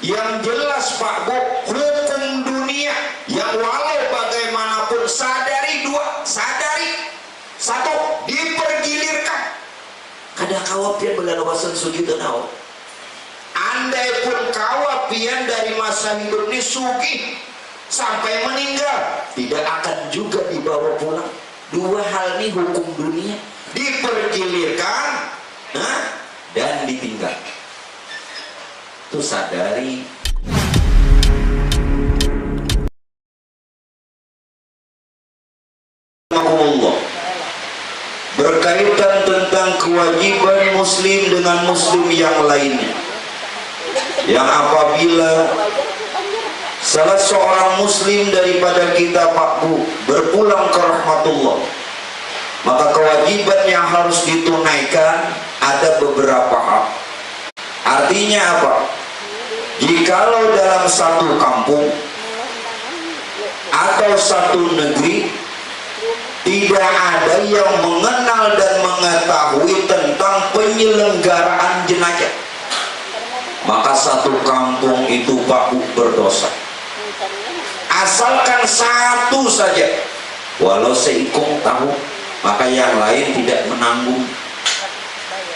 Yang jelas Pak Bu, hukum dunia yang walau bagaimanapun sadari satu, dipergilirkan. Kadang kawapian belalawasan sugitu nao. Andai pun kawapian dari masa hidup ini sugih sampai meninggal, tidak akan juga dibawa pulang. Dua hal ini hukum dunia, dipergilirkan dan ditinggal. Itu sadari. Berkaitan tentang kewajiban muslim dengan muslim yang lainnya, yang apabila salah seorang muslim daripada kita Pak Bu berpulang ke rahmatullah, maka kewajiban yang harus ditunaikan ada beberapa hal. Artinya apa? Jikalau dalam satu kampung atau satu negeri tidak ada yang mengenal dan mengetahui tentang penyelenggaraan jenazah, maka satu kampung itu Pak Bu berdosa. Asalkan satu saja, walau seikung tahu, maka yang lain tidak menanggung.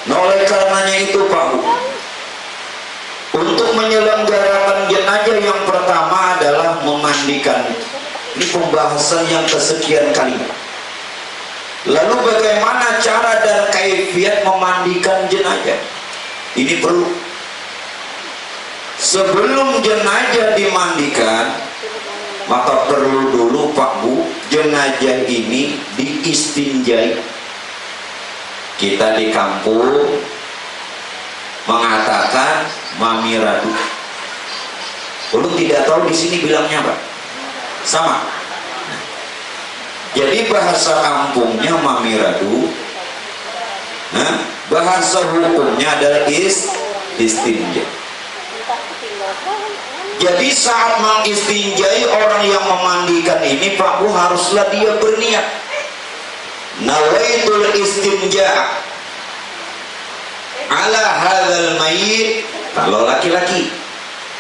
Nah, oleh karenanya itu Pak Bu, untuk menyelenggarakan jenazah yang pertama adalah memandikan. Ini pembahasan yang kesekian kali. Lalu bagaimana cara dan kaifiat memandikan jenazah? Ini perlu. Sebelum jenazah dimandikan, maka perlu dulu Pak Bu, jenazah ini diistinjai. Kita di kampung mengatakan mamiradu. Belum tidak tahu di sini bilangnya apa? Sama. Jadi bahasa kampungnya mamiradu, bahasa hukumnya adalah istinja. Jadi saat mengistinjai orang yang memandikan ini Pak Bu, haruslah dia berniat nawaitul istinja ala hadzal mayyit kalau laki-laki,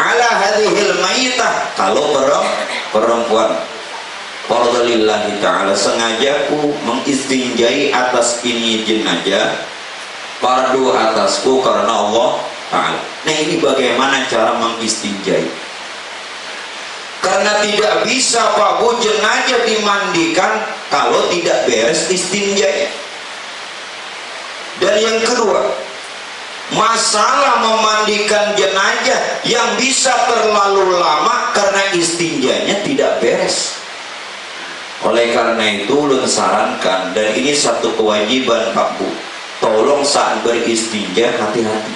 ala hadhil mayyitah kalau perempuan. Fardalillahi ta'ala, sengajaku mengistinjai atas ini jenazah, fardu atasku karena Allah Ta'ala. Nah, ini bagaimana cara mengistinjai? Karena tidak bisa Pak Bu jenazah dimandikan kalau tidak beres istinjai. Dan yang kedua, masalah memandikan jenazah yang bisa terlalu lama karena istinjanya tidak beres. Oleh karena itu ulun sarankan, dan ini satu kewajiban Pak Bu, tolong saat beristinja hati-hati.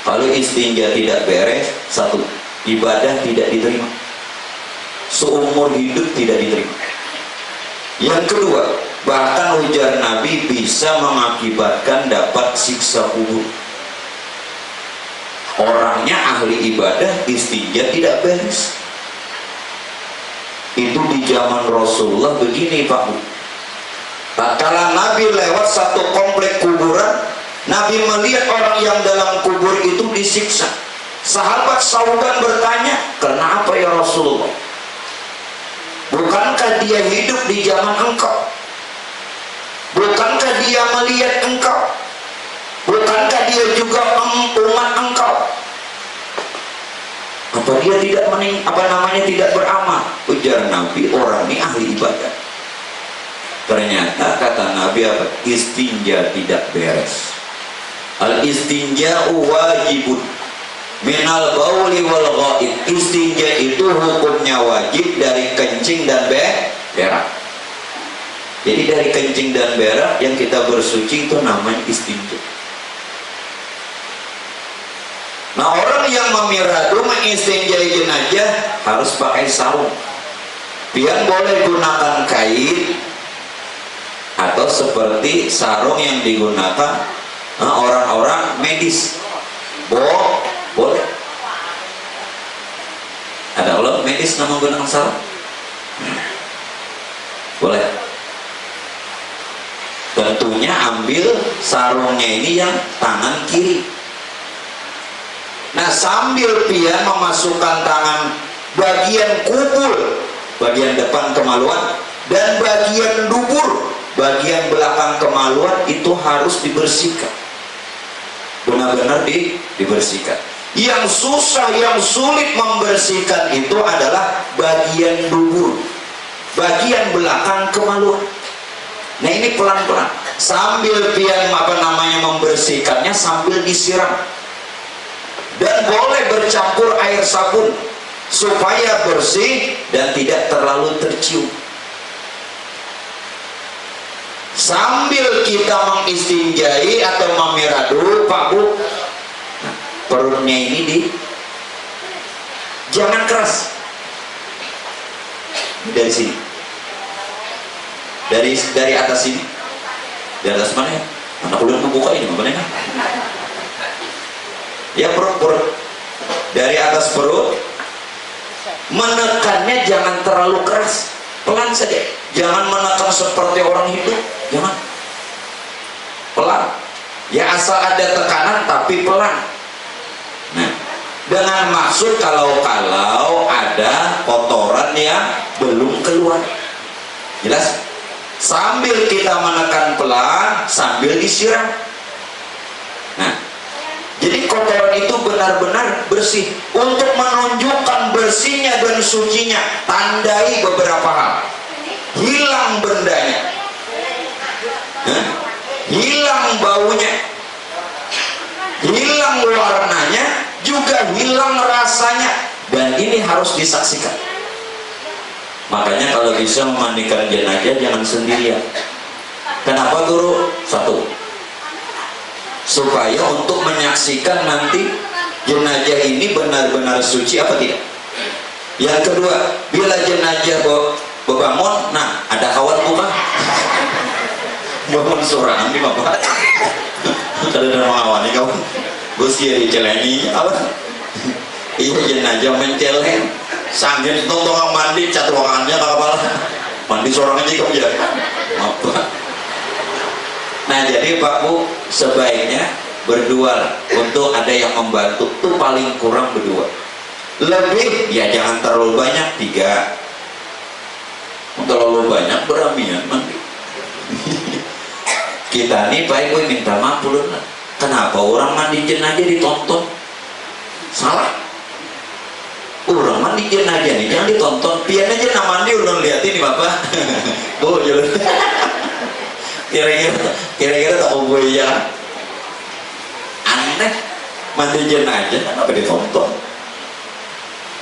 Kalau istinja tidak beres, satu, ibadah tidak diterima, seumur hidup tidak diterima. Yang kedua, bahkan ujar Nabi bisa mengakibatkan dapat siksa kubur. Orangnya ahli ibadah, istinja tidak beres. Itu di zaman Rasulullah begini Pak Bu. Tatkala Nabi lewat satu komplek kuburan, Nabi melihat orang yang dalam kubur itu disiksa. Sahabat Sauban bertanya, kenapa ya Rasulullah? Bukankah dia hidup di zaman engkau? Bukankah dia melihat engkau? Bukankah dia juga umat engkau? Apa dia tidak tidak beramal? Ujar Nabi, orang ini ahli ibadah. Ternyata kata Nabi apa? Istinja tidak beres. Al istinja'u wajibun minal bauli wal ghaib. Istinja itu hukumnya wajib dari kencing dan berak. Jadi dari kencing dan berak yang kita bersuci itu namanya istinja. Nah, orang yang memiradu mengistinjai jenazah harus pakai sarung. Pian boleh gunakan kain atau seperti sarung yang digunakan orang-orang medis. Boleh. Ada orang medis yang menggunakan sarung? Boleh. Tentunya ambil sarungnya ini yang tangan kiri. Nah, sambil pian memasukkan tangan bagian kubul, bagian depan kemaluan, dan bagian dubur, bagian belakang kemaluan itu harus dibersihkan. Benar-benar dibersihkan. Yang susah, yang sulit membersihkan itu adalah bagian dubur, bagian belakang kemaluan. Nah, ini pelan-pelan sambil pian membersihkannya sambil disiram, dan boleh bercampur air sabun supaya bersih dan tidak terlalu tercium. Sambil kita mengistinjai atau memiradu, Pak Bu, perutnya ini jangan keras. Dari sini, dari atas sini, dari atas mana ya? Anak ulun membuka ini mana ya? Ya, perut, dari atas perut, menekannya jangan terlalu keras, pelan saja. Jangan menekan seperti orang hidup, jangan, pelan. Ya, asal ada tekanan tapi pelan. Nah, dengan maksud kalau ada kotoran yang belum keluar, jelas. Sambil kita menekan pelan, sambil disiram. Nah, jadi kotoran itu benar-benar bersih. Untuk menunjukkan bersihnya dan sucinya, tandai beberapa hal. Hilang bendanya, hilang baunya, hilang warnanya, juga hilang rasanya, dan ini harus disaksikan. Makanya kalau bisa memandikan jenazah jangan sendirian. Kenapa, Guru? Satu, supaya untuk menyaksikan nanti jenazah ini benar-benar suci apa tidak. Yang kedua, bila jenazah bangun, nah ada kawan bukan bangun sorangan di bapak kada ada mengawani kawan bos dia diceleni apa iya jenazah menceleng sambil tontongan mandi cat ruangannya kapal mandi sorangan juga ya. Nah, jadi Pak Bu, sebaiknya berdua untuk ada yang membantu tuh paling kurang berdua, lebih ya jangan terlalu banyak, 3. Terlalu banyak beramian mandi. Kita nih Pak Ibu minta maaf dulu, kenapa orang mandi jenazah ditonton? Salah. Orang mandi jenazah nih jangan ditonton. Pian aja nak mandi udah liatin nih Bapak. Oh jalan. Kira-kira tak mau ya. Aneh, mandi jenazah kenapa ditonton?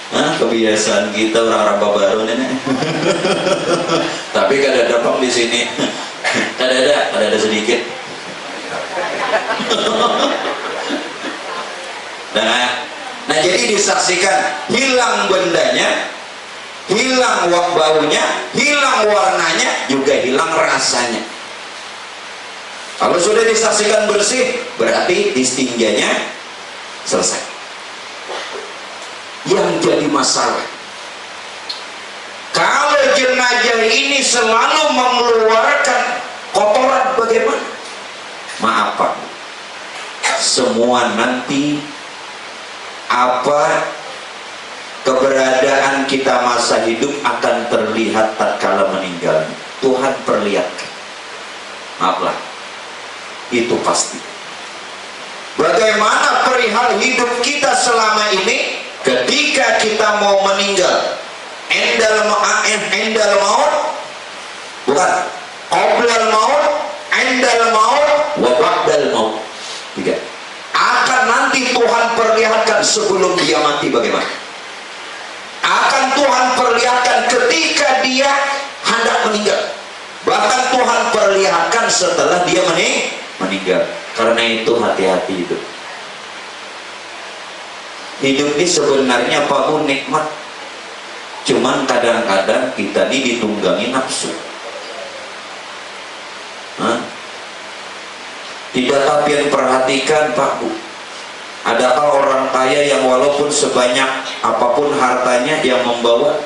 Nah, kebiasaan kita orang-orang baru nenek. Tapi kada ada Bang di sini. Kada ada sedikit. Nah, jadi disaksikan hilang bendanya, hilang baunya, hilang warnanya, juga hilang rasanya. Kalau sudah disaksikan bersih, berarti istinjanya selesai. Yang jadi masalah, kalau jenazah ini selalu mengeluarkan kotoran, bagaimana? Maaf Pak, semua nanti apa keberadaan kita masa hidup akan terlihat tatkala meninggal. Tuhan perlihatkan. Maaflah, itu pasti. Bagaimana perihal hidup kita selama ini? Ketika kita mau meninggal, endal maut, bukan qoblal maut, endal maut, wa ba'dal maut. 3. Akan nanti Tuhan perlihatkan sebelum dia mati bagaimana. Akan Tuhan perlihatkan ketika dia hendak meninggal. Bahkan Tuhan perlihatkan setelah dia meninggal. Karena itu hati-hati itu. Hidup ini sebenarnya Pak Bu nikmat, cuman kadang-kadang kita ini ditunggangi nafsu. Tidak tapian perhatikan Pak Bu, adakah orang kaya yang walaupun sebanyak apapun hartanya yang membawa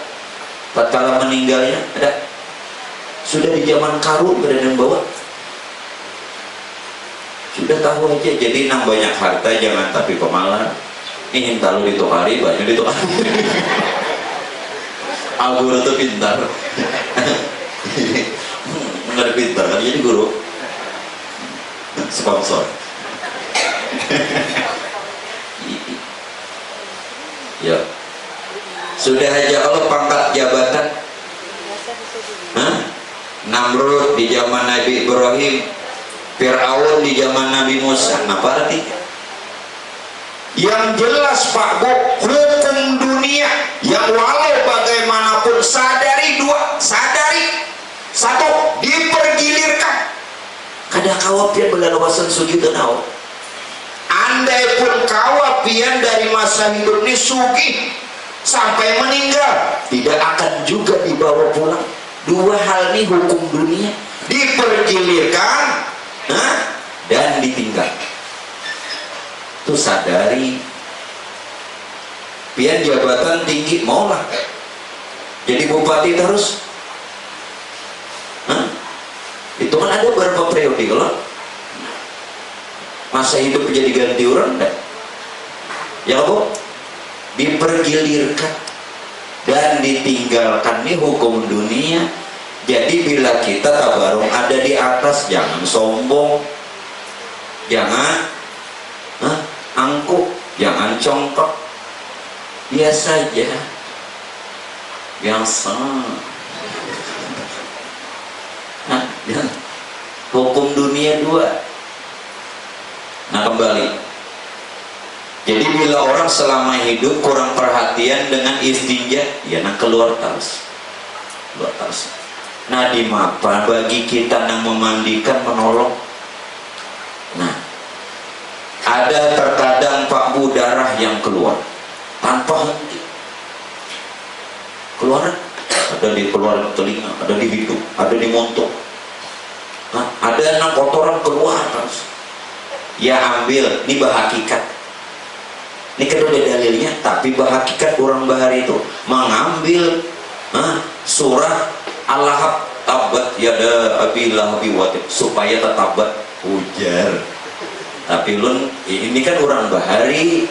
tatkala meninggalnya ada? Sudah di zaman Karun ada yang bawa? Sudah tahu aja. Jadi nang banyak harta jangan tapi pemalas. ingin tahu ditukari banyak ditukari. Guru tuh pintar. Nggak pintar kan jadi guru sponsor. Ya sudah aja kalau pangkat jabatan. Namrud di zaman Nabi Ibrahim, Fir'aun di zaman Nabi Musa. Nah, apa artinya? Yang jelas Pak Bu, hukum dunia yang walau bagaimanapun sadari satu dipergilirkan. Kada kawapian belalawasan sujud nau. Andai pun kawapian dari masa hidup ini sugih sampai meninggal, tidak akan juga dibawa pulang. Dua hal ini hukum dunia, dipergilirkan dan ditinggal. Tuh sadari, pian jabatan tinggi maulah jadi bupati terus. Itu kan ada berapa periode kalau masa hidup jadi ganti orang enggak? Ya Bu, dipergilirkan dan ditinggalkan nih hukum dunia. Jadi bila kita tabarung ada di atas, jangan sombong, jangan angkuh, jangan congkak, biasa aja, biasa. Hukum dunia dua. Nah kembali, jadi bila orang selama hidup kurang perhatian dengan istinja, ya nah keluar terus. Nah di mapa bagi kita yang memandikan menolong. Nah ada terkadang Pak Bu darah yang keluar tanpa henti, keluar, ada di keluar telinga, ada di hidung, ada di montok. Nah, ada enam kotoran keluar terus. Ya ambil, ini bahakikat. Ini kedua dalilnya, tapi bahakikat orang bahari itu mengambil surah Al-Lahab, tabat yada abi lahabi watib, supaya tetabat ujar. Tapi lun ini kan orang bahari,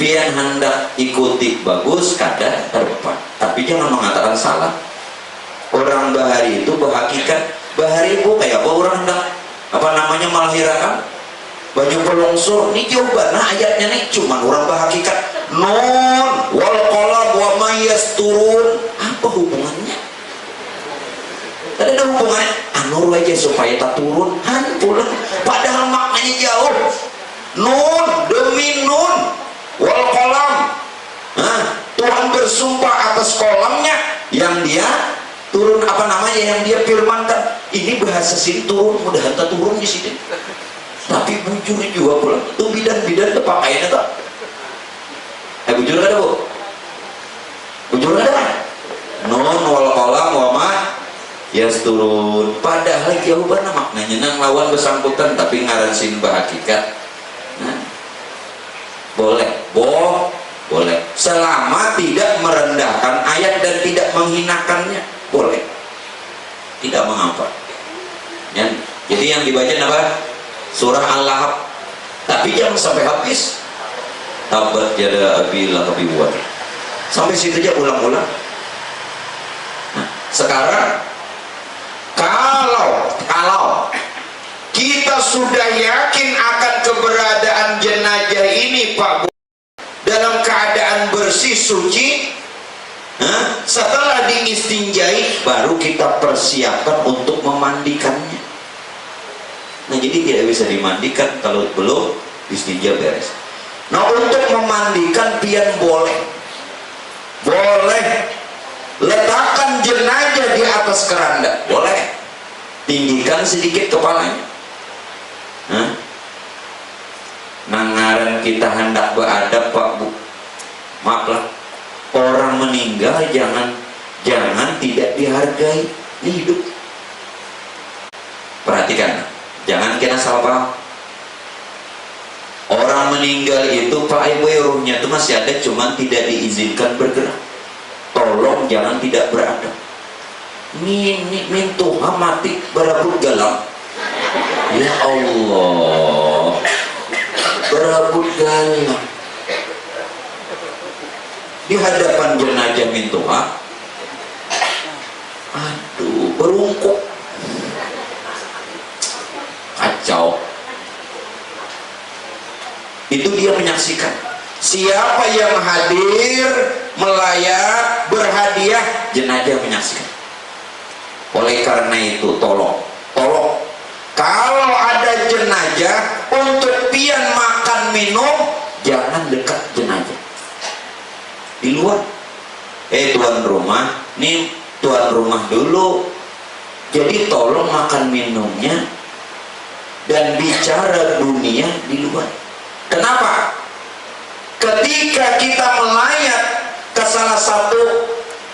pian hendak ikuti bagus kada terdepan, tapi jangan mengatakan salah. Orang bahari itu bahakikat. Bahari bu kayak apa orang hendak apa namanya melahirkan baju pelongsor. Ini jawaban ayatnya nih cuman orang bahakikat non wal qalam wa mayas turun. Apa hubungannya? Tadi ada hubungannya anur aja supaya tak turun pulang, padahal maknanya jauh. Nun demi nun wal qalam, Tuhan bersumpah atas kolamnya yang dia turun, apa namanya yang dia firmankan. Ini bahasa sini turun, mudah hantar turun di sini. Tapi bujur juga pulang. Tuh bidan terpakainya tak? Bujur ada bu? Bujur ada? Non wal qalam wa ma yas turun. Padahal jawaban maknanya nang lawan bersangkutan, tapi ngaransin bahakikat. Boleh, boleh. Selama tidak merendahkan ayat dan tidak menghinakannya, boleh. Tidak mengapa. Ya, jadi yang dibaca apa? Surah Al-Lahab. Tapi jangan sampai habis. Tabat yada abi lahabi watib. Sampai situ aja ulang-ulang. Nah, sekarang kalau kita sudah yakin akan keberadaan jenazah ini Pak Bu, dalam keadaan bersih suci, setelah diistinjai baru kita persiapkan untuk memandikannya. Nah jadi tidak bisa dimandikan kalau belum istinja beres. Nah untuk memandikan pian boleh letakkan jenazah di atas keranda, boleh tinggikan sedikit kepalanya. Nangaran kita hendak beradab Pak Bu, maaflah, orang meninggal jangan tidak dihargai. Ini hidup. Perhatikan, jangan kena salah paham. Orang meninggal itu Pak Ibu ruhnya itu masih ada, cuman tidak diizinkan bergerak. Tolong jangan tidak beradab. Min Tuhan mati berabut galam. Ya Allah, berabut galam. di hadapan jenazah mintuha, aduh berungkuk, kacau. Itu dia menyaksikan. Siapa yang hadir, melayat, berhadiah, jenazah menyaksikan. Oleh karena itu tolong kalau ada jenazah, untuk pian makan minum jangan dekat jenazah, di luar. Tuan rumah, nih tuan rumah dulu, jadi tolong makan minumnya dan bicara dunia di luar. Kenapa? Ketika kita melayat ke salah satu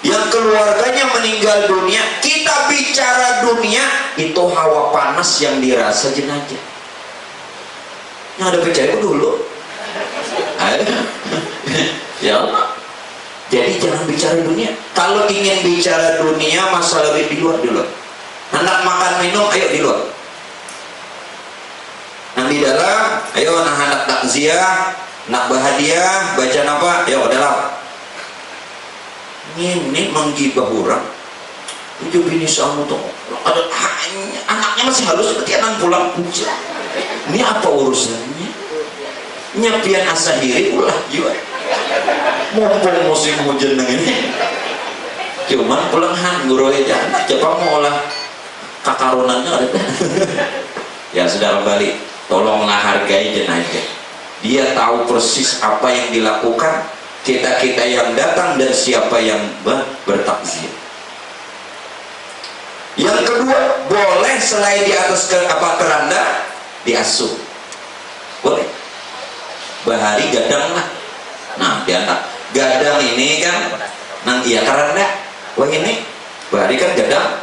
yang keluarganya meninggal dunia, kita bicara dunia, itu hawa panas yang dirasa jenazah. Yang ada percaya dulu. Ya Allah. Jadi jangan bicara dunia. Kalau ingin bicara dunia, masalah di luar dulu. Hendak makan minum, ayo di luar. Nah di dalam, ayo nah hendak takziah, nak bahagia, baca apa? Ayo dalam. Ini menggibah orang. Tujuh bini sama tuh. Ada anaknya masih halus seperti anak pulang puja. Ini apa urusannya? Nyapian asa diri ulah juga. Mumpung musim hujan ini. Cuman pulang guru aja. Coba mau olah kakarunannya ada. Ya sudah kembali. Tolonglah hargai jenazah. Dia tahu persis apa yang dilakukan. Kita yang datang dan siapa yang bertakziah. Yang kedua, boleh selain di atas keranda diasuh, boleh. Bahari gadang lah. Nah diantara gadang ini kan nang iya keranda, wah ini bahari kan gadang.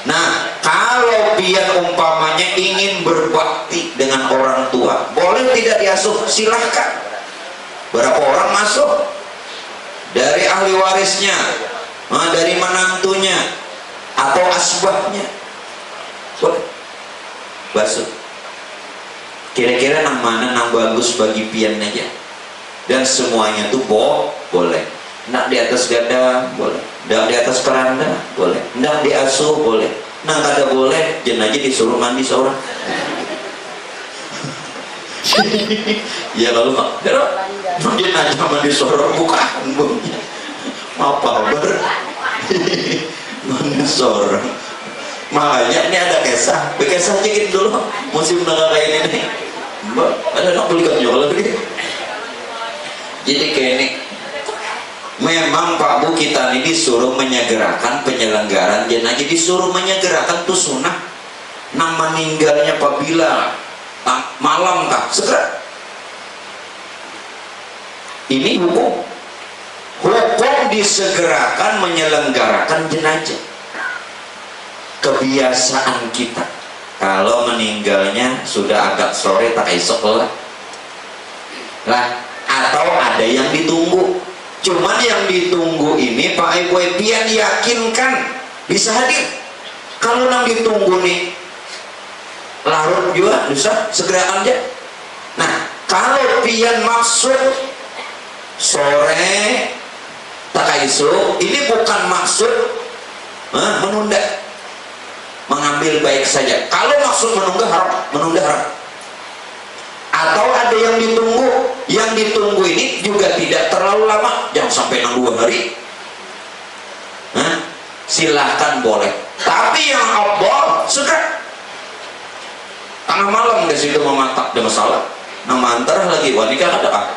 Nah kalau biar umpamanya ingin berbakti dengan orang tua, boleh tidak diasuh? Silahkan. Berapa orang masuk? Dari ahli warisnya, dari menantunya, atau asbahnya. Boleh. Basuh. Kira-kira nang mana nang bagus bagi pian aja. Dan semuanya tuh boleh. Nak di atas gada boleh. Nak di atas keranda boleh. Nak diasuh boleh. Nang kada boleh, jenazah disuruh mandi seorang. Ya kalau mak, dia nanya mandi seorang bukan bumnya. Apa ber? Mandi seorang. Makanya ini ada kisah. Kisah sedikit dulu. Musim negara ini nih. Mbak, ada nak belikan juga lagi. Jadi kayak ini. Memang Pak Bu kita ini disuruh menyegerakan penyelenggaraan jenazah, disuruh menyegerakan tuh sunnah. Nang meninggalnya apabila malam kah segera. Ini hukum disegerakan menyelenggarakan jenazah. Kebiasaan kita kalau meninggalnya sudah agak sore tak esok lah, atau ada yang ditunggu. Cuman yang ditunggu ini Pak Ibu pian yakinkan bisa hadir. Kalau nang ditunggu nih larut juga bisa segera aja. Nah kalau pian maksud sore tak isu, ini bukan maksud menunda, mengambil baik saja. Kalau maksud menunda haram. Atau ada yang ditunggu ini juga tidak terlalu lama, jangan sampai 2 hari. Silahkan boleh, tapi yang abdol segera. Tengah malam di situ mematak ada masalah. Nama antar lagi wanika ada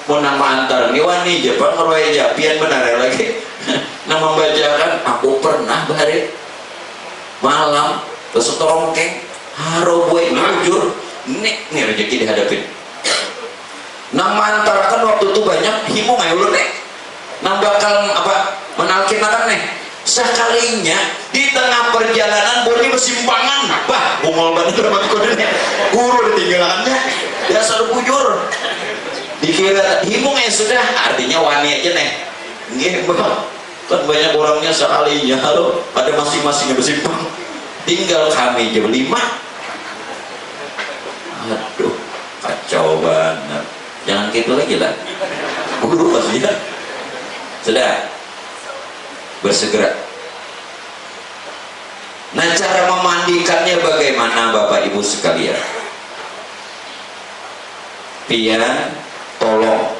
mau nama antar nih wani Jepang ngeroy japian benar lagi. Nama membacakan aku pernah bahari malam besok torongkeng haro boy jujur nih rezeki dihadapin. Nama antar kan waktu itu banyak himung ayo lu nih. Nang bakal apa menalkin makan nih. Sekalinya di tengah perjalanan boleh bersimpangan bah bungol banget dapat kodenya guru ditinggalannya dasar bujur dikira himung ya sudah artinya wani aja nih nggih kan banyak orangnya sekalinya halo pada masing-masing bersimpang tinggal kami jam 5. Aduh kacau banget, jangan gitu lagi lah. buru maksudnya. Sudah bersegera. Nah, cara memandikannya bagaimana Bapak Ibu sekalian? Pian, tolong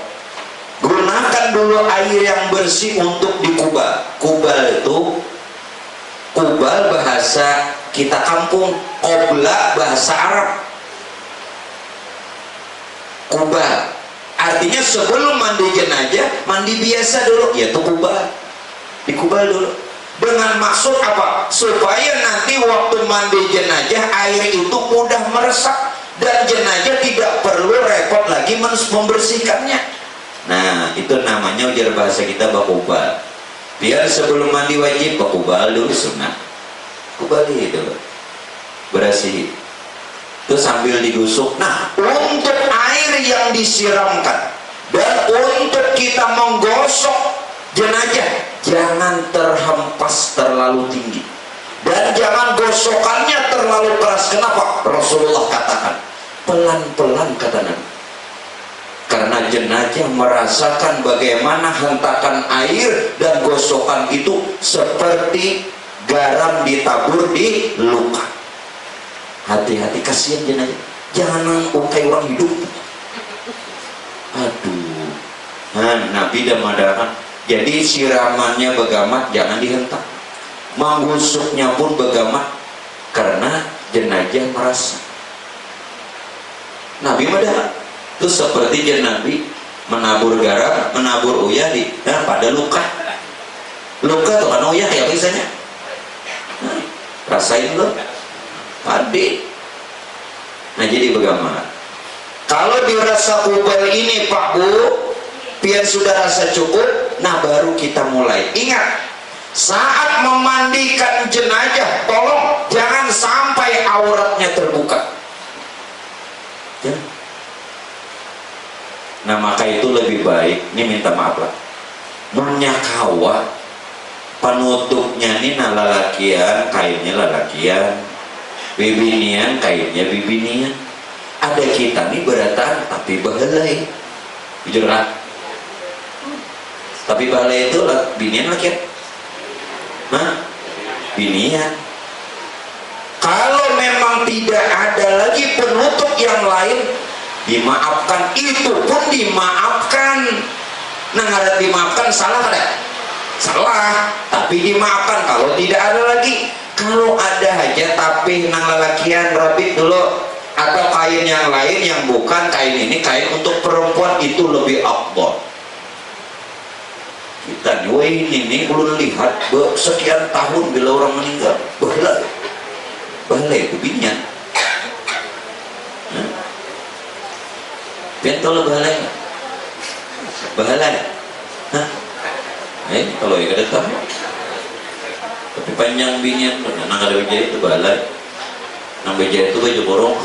gunakan dulu air yang bersih untuk dikubal. Kubal itu, kubal bahasa kita kampung, obla bahasa Arab. Kubal artinya sebelum mandi jenazah, mandi biasa dulu, yaitu kubal. Dikubal dulu. Dengan maksud apa? Supaya nanti waktu mandi jenazah air itu mudah meresap dan jenazah tidak perlu repot lagi membersihkannya. Nah, itu namanya ujar bahasa kita bakubal. Biar sebelum mandi wajib bakubal dulu sunnah. Kubali dulu. Bersih. Itu sambil digusuk. Nah, untuk air yang disiramkan dan untuk kita menggosok jenazah, jangan terhempas terlalu tinggi dan jangan gosokannya terlalu keras. Kenapa? Rasulullah katakan pelan-pelan, kata Nabi, karena jenazah merasakan bagaimana hentakan air dan gosokan itu seperti garam ditabur di luka. Hati-hati, kasihan jenazah, jangan kayak orang hidup. Aduh. Nah, Nabi dah mengatakan, jadi siramannya begamat jangan dihentak, menggusuknya pun begamat, karena jenazah merasa. Nabi mada itu seperti Nabi menabur garam, menabur uyah pada luka. Luka tuh kan uyah ya biasanya. Nah, rasain lo, adik. Nah, jadi bagaimana? Kalau dirasa kubal ini Pak Bu, biar sudah rasa cukup, nah baru kita mulai. Ingat, saat memandikan jenazah, tolong jangan sampai auratnya terbuka. Ya. Nah, maka itu lebih baik, ini minta maaf lah, menyakawa penutupnya ini lalakian, kainnya lalakian, bibinian, kainnya bibinian. Ada kita nih beratan tapi bahelai, jujur lah. Tapi bahelai itu binian lakian, binian. Kalau memang tidak ada lagi penutup yang lain, dimaafkan, itu pun dimaafkan. Nah, ada dimaafkan, salah ada? Salah, tapi dimaafkan kalau tidak ada lagi. Kalau ada aja tapi nang lalakian rabit dulu, atau kain yang lain yang bukan kain ini, kain untuk perempuan, itu lebih afdal. Kita ini belum lihat sekian tahun bila orang meninggal bahelai itu binian. Pentol bahelai kalau ya ada tahu, tapi panjang binian, nang ada beja itu bahelai, nang beja itu baju borong.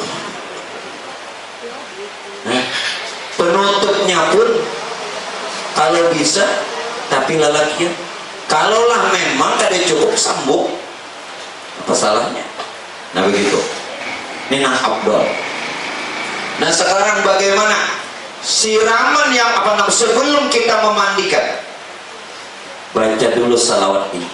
Penutupnya pun kalau bisa tapi lalakian. Kalaulah memang kada cukup sambung, apa salahnya? Nah begitu. Ini nang abdol. Nah, sekarang bagaimana siraman yang sebelum kita memandikan? Baca dulu salawat ini.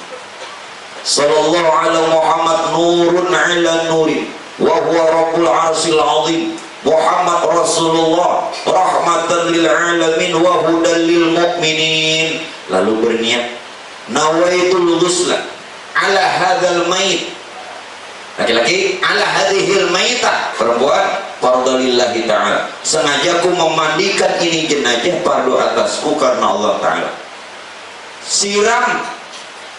Sallallahu ala Muhammad nurun ala nurin wa huwa rabbul arsil azim. Muhammad Rasulullah rahmatan lil alamin wa hudan lil mu'minin. Lalu berniat, nawaitul ghusla ala hadzal mayit. Laki-laki, ala hadhil mayitah, perempuan, fardalillahi ta'ala, sengaja ku memandikan ini jenazah fardu atasku karena Allah Ta'ala. Siram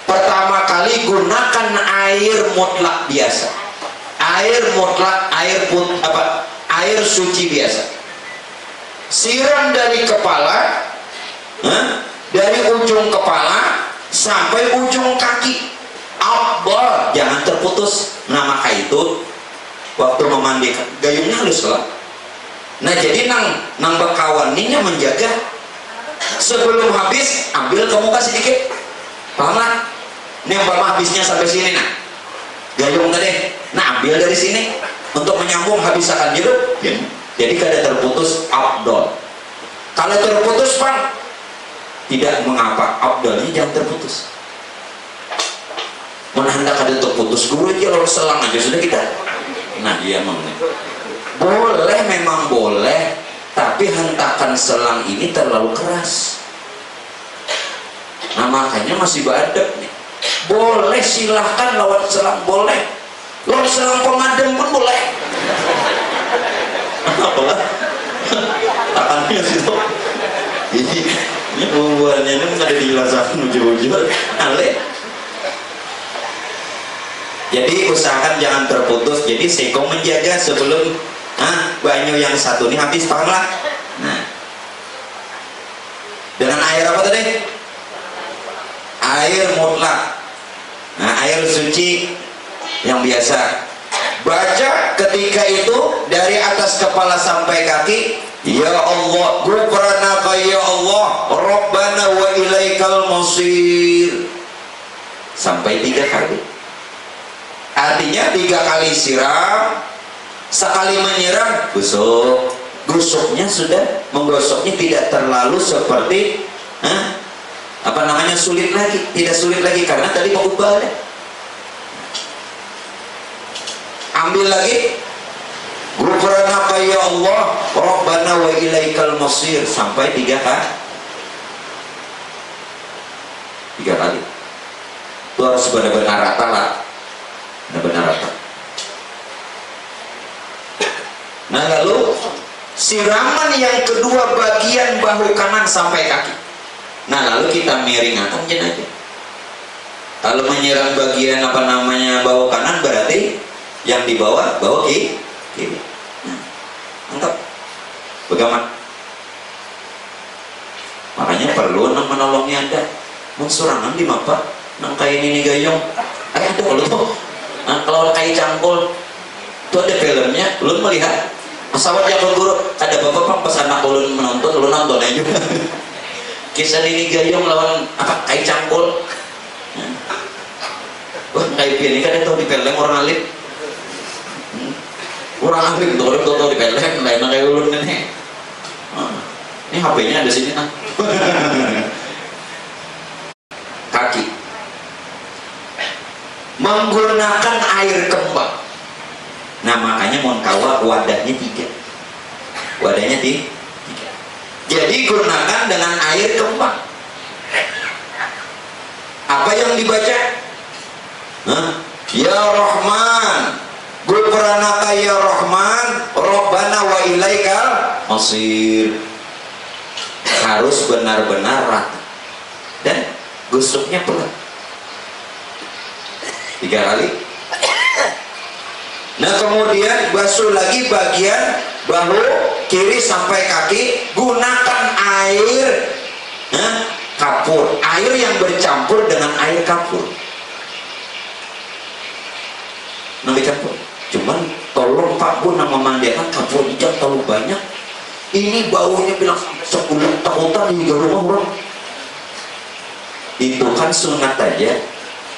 pertama kali gunakan air mutlak biasa, air mutlak, air suci biasa. Siram dari kepala, dari ujung kepala sampai ujung kaki. Abdal, jangan terputus. Nah, maka itu waktu memandikan gayungnya halus lah. Nah, jadi nang bakawan ini menjaga sebelum habis, ambil ke muka sedikit, paham lah? Ini umpama habisnya sampai sini, nah gayung tadi, nah ambil dari sini untuk menyambung habis akan jeruk, jadi kada terputus. Abdal. Kalau terputus Bang, tidak mengapa, afdalnya jangan terputus. Menanda kada terputus guru aja lalu selang aja sudah kita. Nah iya boleh, memang boleh, tapi hentakan selang ini terlalu keras. Nah makanya masih badek nih. Boleh silahkan lawan selang, boleh lawan selang pengadem pun boleh. Apalah takannya situ ini hubungannya ini nggak ada dijelasan ujung-ujung aneh. Jadi usahakan jangan terputus. Jadi seko menjaga sebelum banyu yang satu ini habis, paham lah. Nah, dengan air apa tadi? Air mutlak. Nah, air suci yang biasa. Baca ketika itu dari atas kepala sampai kaki, ya Allah, ghufranaka ya Allah, Rabbana wa ilaikal masir, sampai 3 kali. Artinya 3 kali siram, sekali menyiram gosok. Gosoknya sudah, menggosoknya tidak terlalu seperti sulit lagi, tidak sulit lagi karena tadi mau ubah. Ambil lagi, ghufranaka ya Allah, Rabbana wa ilaikal masir, sampai 3 kali. 3 kali. Itu harus benar-benar rata lah. Benar-benar rata. Nah lalu siraman yang kedua bagian bahu kanan sampai kaki. Nah lalu kita miringkan aja. Kalau menyiram bagian bahu kanan berarti yang di bawah bahu kiri. Nah, mantap. Bagaimana? Makanya perlu menolongi Anda. Mengsurangan di mapa nang kain ini gayung. Ada kalau tuh. Nah, kalau kayak cangkul itu ada filmnya, ulun melihat pesawat yang guru, ada bapak pas anak ulun menonton, ulun nonton aja juga. Kisah ini gayung lawan kayak cangkul. Wah kayak ini kan itu di film orang alim. Orang alim tuh kalau di film lain kayak ulun ini. Ini HP-nya ada sini nah. Kaki menggunakan air kembang. Nah makanya mohon kawa wadahnya 3. Wadahnya 3. Jadi gunakan dengan air kembang. Apa yang dibaca? Ya Rahman, ghufranaka ya Rahman, Rabbana wa ilaikal masir. Harus benar-benar rata dan gosoknya pelan 3 kali. Nah kemudian basuh lagi bagian bahu kiri sampai kaki, gunakan air kapur, air yang bercampur dengan air kapur. Nabi campur. Cuman tolong Pak Bu nama mandikan kapur hijau terlalu banyak. Ini baunya bilang sampai 10 tahunan di rumah orang. Itu kan sunat aja.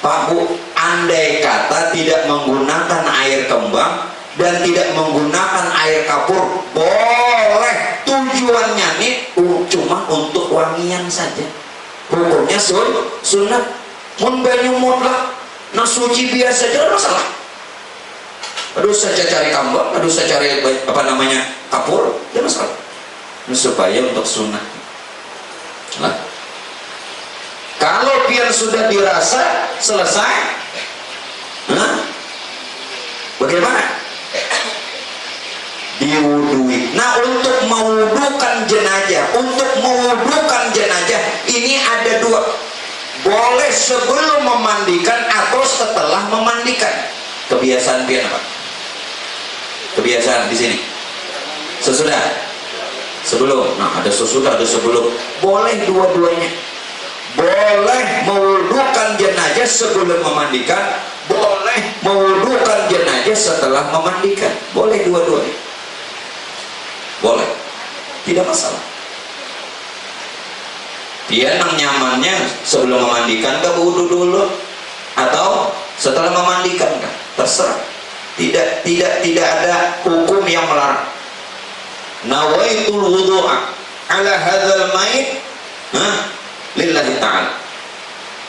Pak Bu, andai kata tidak menggunakan air kembang dan tidak menggunakan air kapur, boleh. Tujuannya nih cuma untuk wangian saja. Hukumnya sunat. Mun banyu mutlak, nah suci biasa aja masalah. Aduh saja cari kambang, aduh saya cari kapur, ya masalah. Supaya untuk sunat. Nah, kalau biar sudah dirasa selesai, bagaimana? Diwudui. Nah untuk mewudukan jenazah, ini ada 2. Boleh sebelum memandikan atau setelah memandikan. Kebiasaan biar apa? Kebiasaan di sini. Sesudah. Sebelum. Nah ada sesudah, ada sebelum. Boleh dua-duanya. Boleh mewudukan jenazah sebelum memandikan, boleh mewudukan jenazah setelah memandikan. Boleh dua-duanya. Boleh. Tidak masalah. Dia nyamannya sebelum memandikan ke wudu dulu atau setelah memandikan kan? Terserah. Tidak ada hukum yang melarang. Nawaitul wudu'a ala hadzal mait lillahi ta'ala.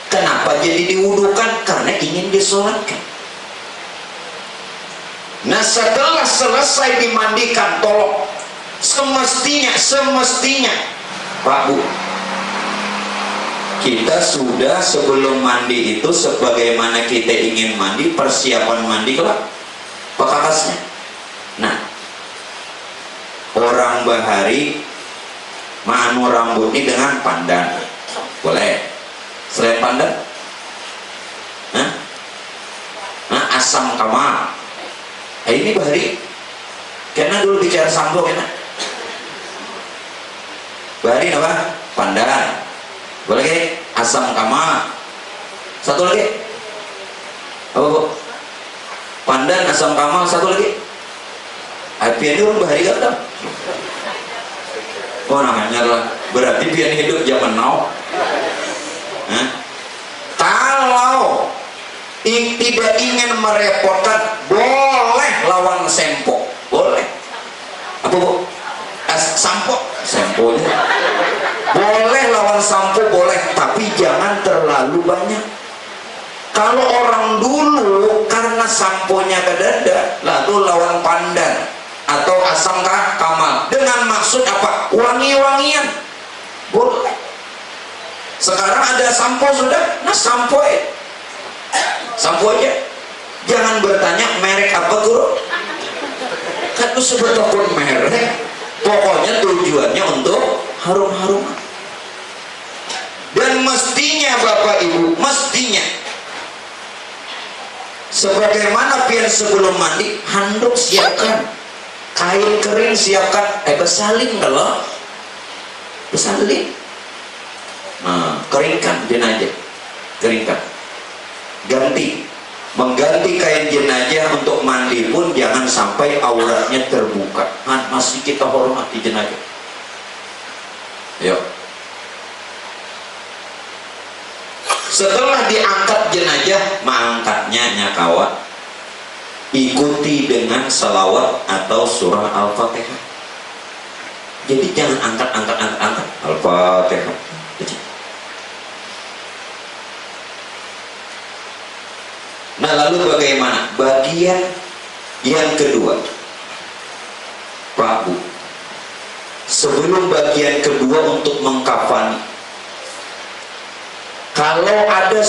Kenapa jadi diwudukan? Karena ingin disolatkan. Nah, setelah selesai dimandikan, tolong semestinya Pak Bu, kita sudah sebelum mandi itu sebagaimana kita ingin mandi, persiapan mandi lah bekasnya. Nah, orang bahari manu rambut ini dengan pandan, boleh. Selain pandan, asam kamal. Ini bahari, karena dulu bicara sampo, kena bahari apa? Pandan, boleh lagi asam kamal. Satu lagi apa Bu? Pandan, asam kamal, satu lagi pian itu orang bahari gak tahu. Oh namanya lah, berarti pian hidup zaman now. Kalau tidak ingin merepotkan, boleh lawan sempo, boleh. Apa Bu? Sampo, semponya boleh, lawan sampo boleh, tapi jangan terlalu banyak. Kalau orang dulu karena samponya kedada, lalu lawan pandan atau asam kamal dengan maksud apa? Wangi-wangian, boleh. Sekarang ada sampo sudah, nah sampo aja. Jangan bertanya merek apa Guru, kan itu sebetulnya merek, pokoknya tujuannya untuk harum-haruman. Dan mestinya Bapak Ibu, mestinya sebagaimana pian sebelum mandi, handuk siapkan, kain kering siapkan, besalin kalau besalin. Nah, keringkan jenazah, keringkan, mengganti kain jenazah untuk mandi pun jangan sampai auratnya terbuka. Masih kita hormati jenazah. Yuk. Setelah diangkat jenazah, mengangkatnya nyakawa, ikuti dengan salawat atau surah Al-Fatihah. Jadi jangan angkat Al-Fatihah. Nah, lalu bagaimana? Bagian yang kedua, Pak Bu, sebelum bagian kedua untuk mengkafani, kalau ada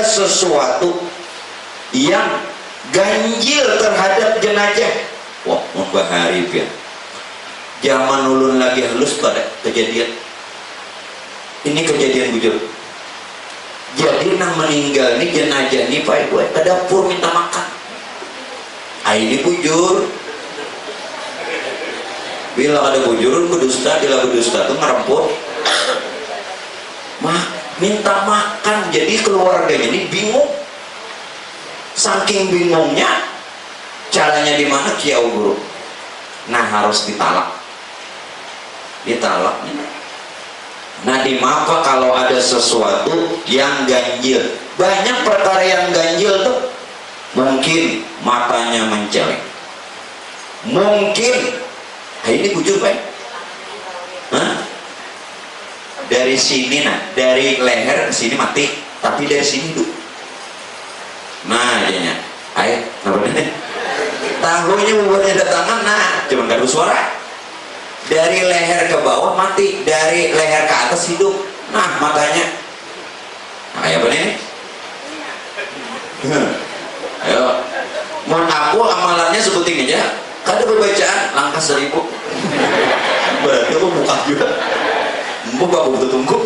sesuatu yang ganjil terhadap jenazah, wah, membahari ya. Zaman ulun lagi halus pada kejadian ini, kejadian bujur. Jadi nang meninggal ini jenazah ini Pak Ibu ke dapur minta makan. Ini bujur. Bila ada bujur berdusta, bila berdusta tuh ngeremput. Minta makan, jadi keluarganya ini bingung. Saking bingungnya, caranya di mana Kiau Guru? Nah, harus ditalak. Nah, di maka kalau ada sesuatu yang ganjil, banyak perkara yang ganjil tuh, mungkin matanya menceleng, mungkin ini bujur Pak, dari sini, dari leher ke sini mati, tapi dari sini hidup. Nah, jadinya, tahunya buburnya datangan, cuman gak ada suara. Dari leher ke bawah mati, dari leher ke atas hidup. Nah, matanya kayak apa nih? Ayo, mohon aku amalannya sebutin aja. Ada pembacaan langkah 1000. Berarti aku buka juga. Buka buku tunggu.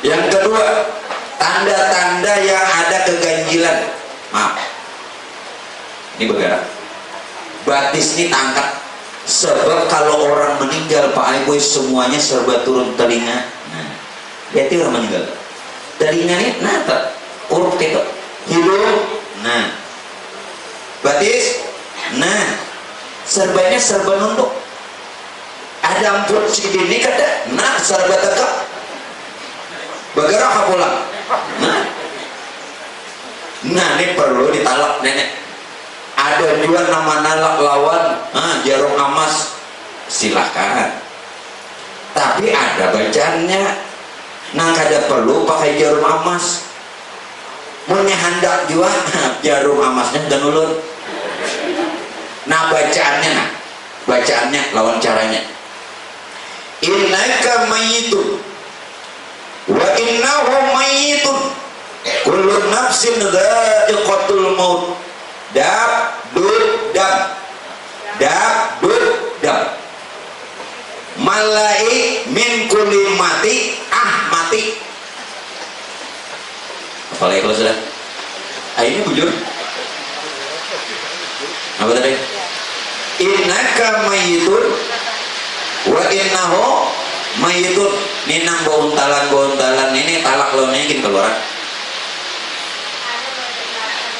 Yang kedua, tanda-tanda yang ada keganjilan. Maaf, ini bergerak. Batis ini tangkat. Sebab kalau orang meninggal Pak Ibu semuanya serba turun telinga. Nah, berarti orang meninggal. Telinganya urut itu, hidung, batis, serbanya serba nunduk. Ada ampun segini kata, serba tegak. Bergerak pulang. Nah, ini perlu ditalak nenek. Ada juga nama nalak lawan jarum amas, silahkan, tapi ada bacaannya. Nah kada perlu pakai jarum emas. Mulnya hendak juga jarum emasnya dan ulun. Nah bacaannya lawan caranya. Innaka mayyitun wa innahu mayyitun kullu nafsin dha'iqatul maut. Dab dud dab malai min kulli mati mati. Apalagi kalau sudah ini bujur apa tadi? Innaka mayyitun wa innahu mayyitun. Ini nang bontalan ini talak lo naikin keluar.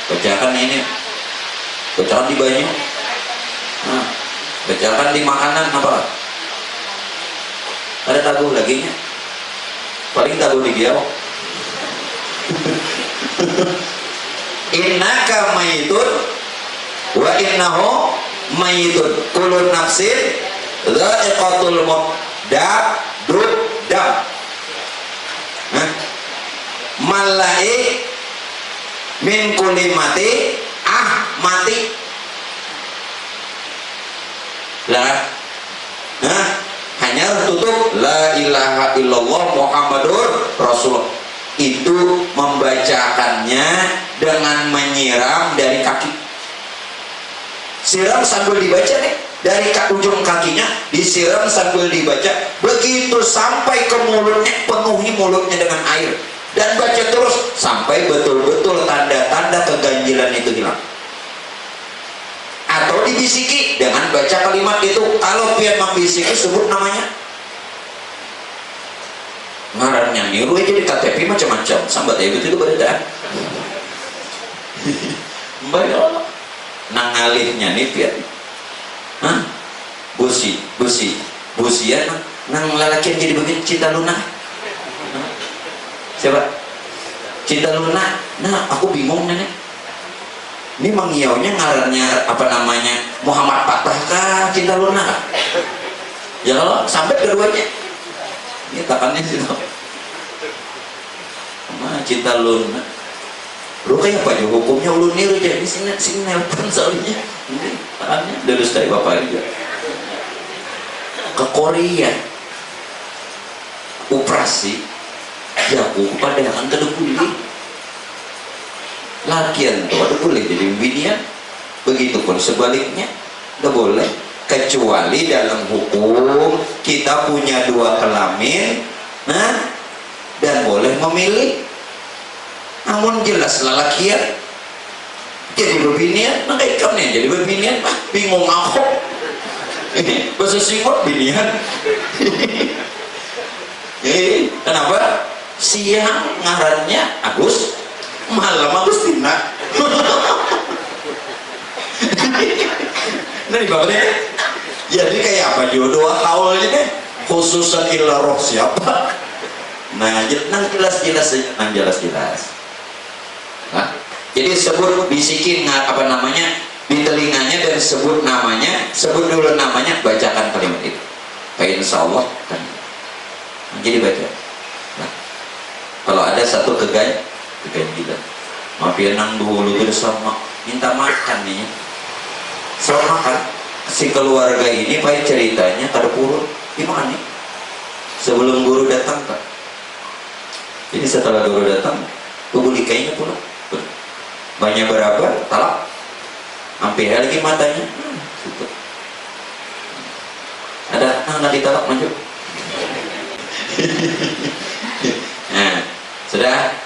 Bacakan ini, bacakan di banyu, bacakan di makanan apa? Ada tabu lagi nya, paling tabu di giau. Innaka mayyitun wa innahu mayyitun kullu nafsin dha'iqatul maut. Dab dud dab malai min kulli mati mati lah. Hanya tutup la ilaha illallah Muhammadur Rasulullah. Itu membacakannya dengan menyiram dari kaki. Siram sambil dibaca nih, dari ujung kakinya disiram sambil dibaca, begitu sampai ke mulutnya, penuhi mulutnya dengan air dan baca terus sampai betul-betul tanda-tanda keganjilan itu hilang. Atau dibisiki dengan baca kalimat itu. Kalau pian membisiki sebut namanya. Ngarannya niru aja di KTP macam-macam sambat ya itu berbeda. Mbak nang ngalihnya nih pian. Busi ya nang lalakian jadi begini Cinta Luna. Siapa? Cinta Luna. Nah aku bingung nenek. Ini mengiaunya ngarannya apa namanya Muhammad Patah kah Cinta Luna kah? Ya Allah sampai keduanya. Ini takannya situ. Nah, Cinta Luna. Lu kayak apa juga hukumnya ulun niru jadi sini nelpon soalnya. Ini takannya dari dari bapak juga. Ke Korea. Operasi jago pada yang kada boleh. Lakian tuh ada boleh jadi binian. Begitupun sebaliknya tidak boleh. Kecuali dalam hukum kita punya dua kelamin, dan boleh memilih. Namun jelas lelakian jadi berbinian, nah kayak kamu nih jadi berbinian, bingung aku. Ini bahasa singkot binian. Kenapa? Siang ngarannya Agus, malam Agustina. Nah dibawahnya jadi kayak apa jodoh haulnya deh khususan illa roh siapa. Nah nang jelas-jelas nang jelas-jelas. Nah, jadi sebut bisikin apa namanya di telinganya dan sebut namanya, sebut dulu namanya, bacakan kalimat itu. Insya Allah kan. Jadi baca. Nah, kalau ada satu keganjilan, maafin nang dulu bersama minta makan nih. Soal makan si keluarga ini baik ceritanya kada purun gimana nih sebelum guru datang Pak. Jadi setelah guru datang kubuli kayaknya pula banyak berapa talak hampir lagi matanya gitu. Ada nanti talak maju. Nah sudah.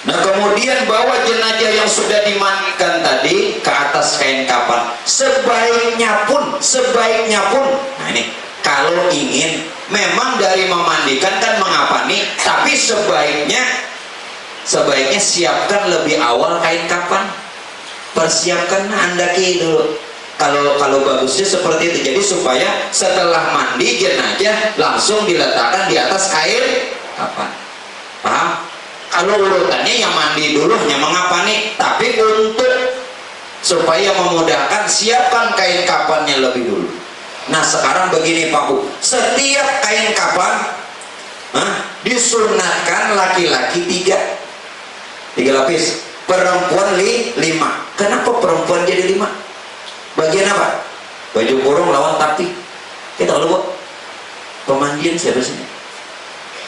Nah kemudian bawa jenazah yang sudah dimandikan tadi ke atas kain kafan. Sebaiknya pun, nah ini kalau ingin memang dari memandikan kan mengapani, tapi sebaiknya siapkan lebih awal kain kafan. Persiapkan andaki dulu. Kalau bagusnya seperti itu. Jadi supaya setelah mandi jenazah langsung diletakkan di atas kain kafan. Paham? Kalau urutannya yang mandi dulu hanya mengapani, tapi untuk supaya memudahkan siapkan kain kafannya lebih dulu. Nah sekarang begini Pak Bu, setiap kain kafan disunatkan laki-laki 3 lapis, perempuan 5. Kenapa perempuan jadi 5? Bagian apa? Baju kurung lawan tapi. Kita tahu Bu, pemandian siapa sih?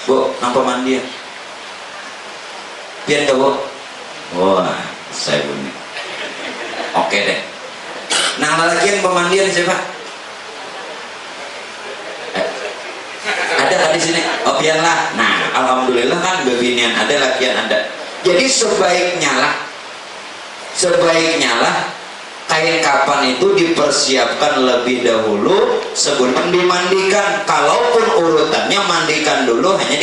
Bu, nang pemandian. Pian gak Bu? Wah, saya bunyi. Oke deh. Nang lalakian pemandian siapa? Ada di sini. Oh biarlah. Nah, alhamdulillah kan bebinian ada, lakian ada. Jadi sebaiknya lah kain kafan itu dipersiapkan lebih dahulu sebelum dimandikan. Kalaupun urutannya mandikan dulu hanya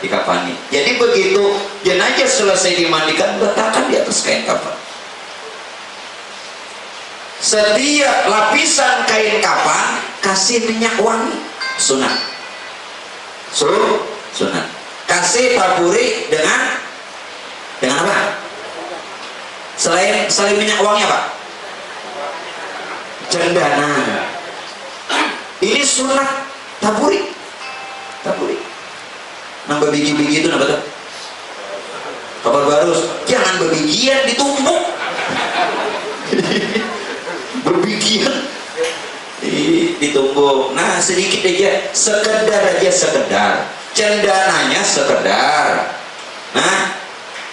dikafani. Jadi begitu jenazah selesai dimandikan, letakkan di atas kain kafan. Setiap lapisan kain kafan kasih minyak wangi, sunat. Sunat. Kasih taburi dengan apa? Selain minyak wangi apa? Cendana. Ini sunat, taburi. Nambah biji-biji itu nambah tuh. Kabar baru, jangan berbijian, ditumbuk. Berbijian ditumbuk. Nah sedikit aja, sekedar. Cendananya sekedar. Nah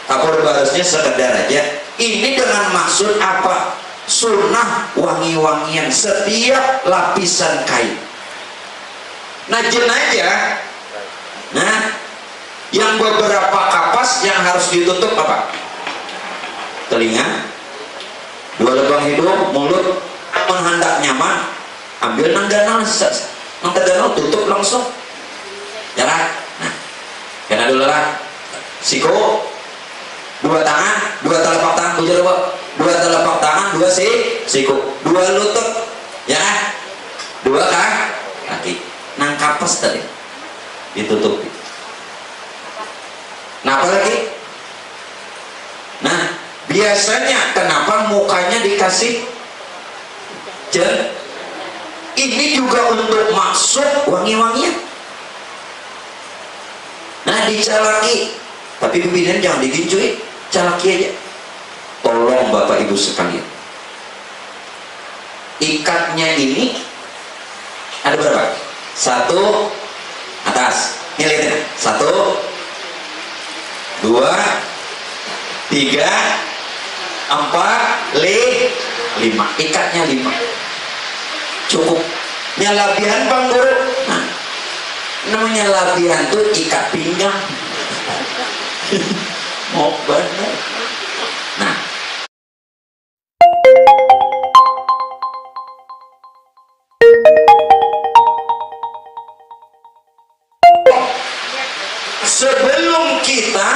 kapur barusnya sekedar aja. Ini dengan maksud apa? Sunnah wangi-wangian setiap lapisan kain. Nah jenazah, yang beberapa kapas yang harus ditutup apa? Telinga, 2 lubang hidung, mulut. Menghendak nyaman, ambil nangganal, tutup langsung. Jalan. Nah, kena dulu lah. Siku, 2 tangan, 2 telapak tangan, 2 telapak tangan, 2 siku, 2 lutut, ya, 2 kaki. Nang kapas tadi ditutup. Nah apa lagi? Nah biasanya kenapa mukanya dikasih gel? Ini juga untuk maksud wangi-wangian. Nah dicalaki, tapi pimpinan jangan digincuin, calaki aja. Tolong Bapak Ibu sekalian, ikatnya ini ada berapa? 1 atas, ini lihat, 1 2 3 4 5, ikatnya 5 cukup. Labihan Bang Guru, nah namanya labihan tuh ikat pinggang. Mau bener. Nah sebelum kita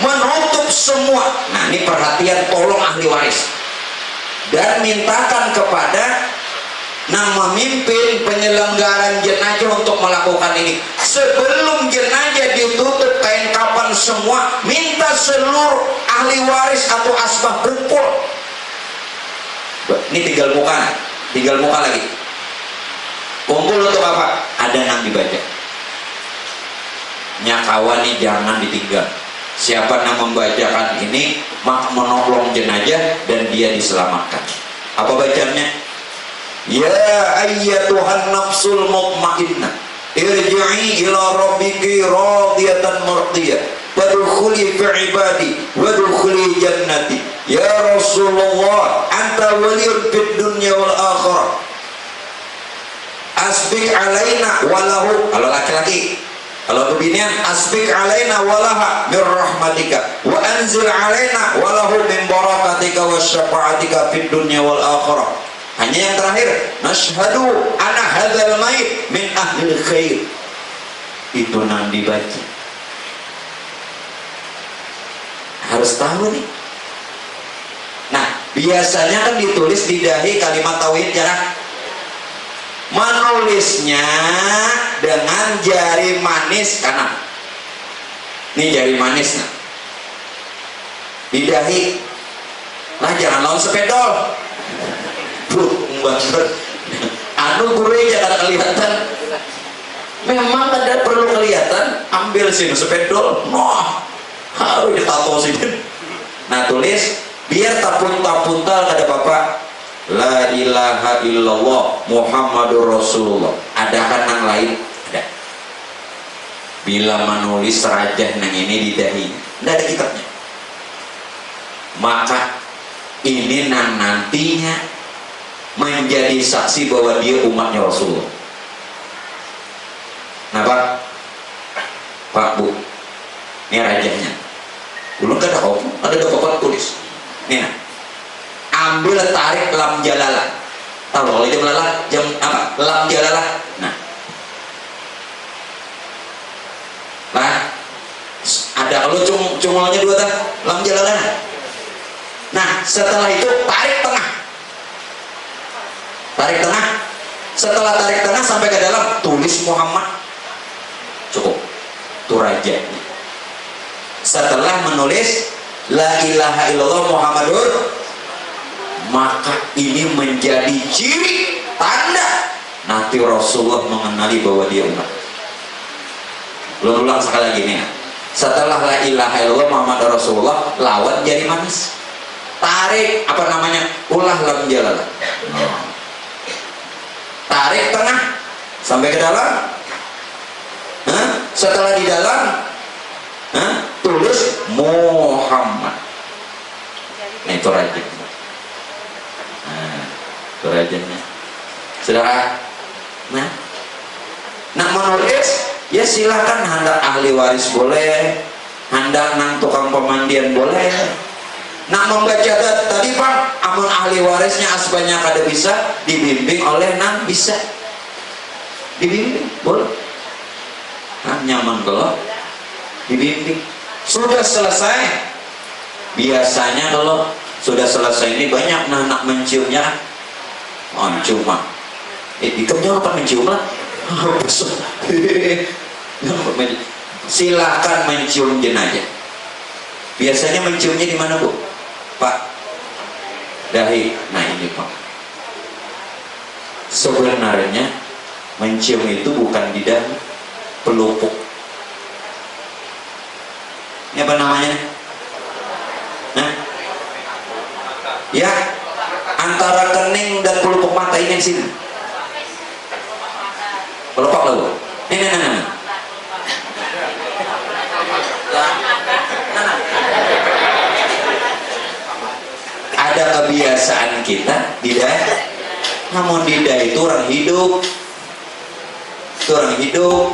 menutup semua, nah ini perhatian, tolong ahli waris dan mintakan kepada memimpin penyelenggaraan jenazah untuk melakukan ini. Sebelum jenazah ditutup kain kafan semua, minta seluruh ahli waris atau asbah berkumpul. Ini tinggal muka lagi. Kumpul untuk apa? Ada yang dibaca. Nyakawan nih jangan ditinggal. Siapa yang membacakan ini maka menolong jenazah dan dia diselamatkan. Apa bacanya? Ya ayyatuhan nafsul mutmainnah, irji'i ila rabbiki radiyatan mardiyah, wadkhuli fi ibadi wadkhuli jannati. Ya Rasulullah, anta waliyun fid dunya wal akhirah. Asbiq alaina walahu, kalau laki-laki. Kalau kebinian, asbiq alaina walaha min rahmatika wa anzil alaina walahu min barakatika wa syafa'atika fid dunya wal akhirah. Hanya yang terakhir, nashhadu ana hadzal mayit min ahlil khair. Itu nang dibaca. Harus tahu nih. Nah, biasanya kan ditulis di dahi kalimat tauhid jarak. Menulisnya dengan jari manis kanan. Ini jari manis nah. Di dahi. Nah, jangan lawan sepedol. Anu guru jangan kada kelihatan. Memang kada perlu kelihatan, ambil sini sepedol, harus ditato sini. Nah tulis, biar tapun-tapuntal kada bapak. La ilaha illallah Muhammadur Rasulullah. Adakah nang lain? Ada. Bila menulis rajah nang ini di dahinya, tidak ada kitabnya. Maka ini nang nantinya menjadi saksi bahwa dia umatnya Rasulullah. Nah Pak Bu, ini rajahnya. Belum ada om, ada bapak tulis. Nih, ambil tarik lam jalalah. Tahu kalau jam lalah, jam apa? Lam jalalah. Nah, ada kalau cungolnya dua tak? Lam jalalah. Nah, setelah itu tarik tengah. Tarik tengah. Setelah tarik tengah sampai ke dalam, tulis Muhammad. Cukup. Itu rajanya. Setelah menulis la ilaha illallah Muhammadur, maka ini menjadi ciri tanda nanti Rasulullah mengenali bahwa dia umat. Ulang sekali lagi nih. Setelah la ilaha illallah Muhammadur Rasulullah, lawan jari manis. Tarik apa namanya? Ulah lam jalalah. Tarik tengah sampai ke dalam. Setelah di dalam, tulis Muhammad. Nah itu rajinnya. Itu rajinnya. Sudah. Nah menulis ya silahkan, hendak ahli waris boleh, hendak nang tukang pemandian boleh. Nak membaca tadi Pak, amun ahli warisnya asbanya kada bisa, dibimbing oleh nang bisa. Dibimbing boleh. Nyaman kalau dibimbing. Sudah selesai, biasanya kalau sudah selesai ini banyak anak menciumnya. Cuma ikamnya apa mencium lah. Silakan mencium jenazah. Biasanya menciumnya di mana Bu? Pak, dahi. Nah ini Pak, sebenarnya mencium itu bukan di dahi, pelupuk. Ini apa namanya? Ya, antara kening dan pelupuk mata ini yang sini. Pelupuk lah Bu. Nah. Ada kebiasaan kita tidak, namun tidak itu orang hidup. Itu orang hidup.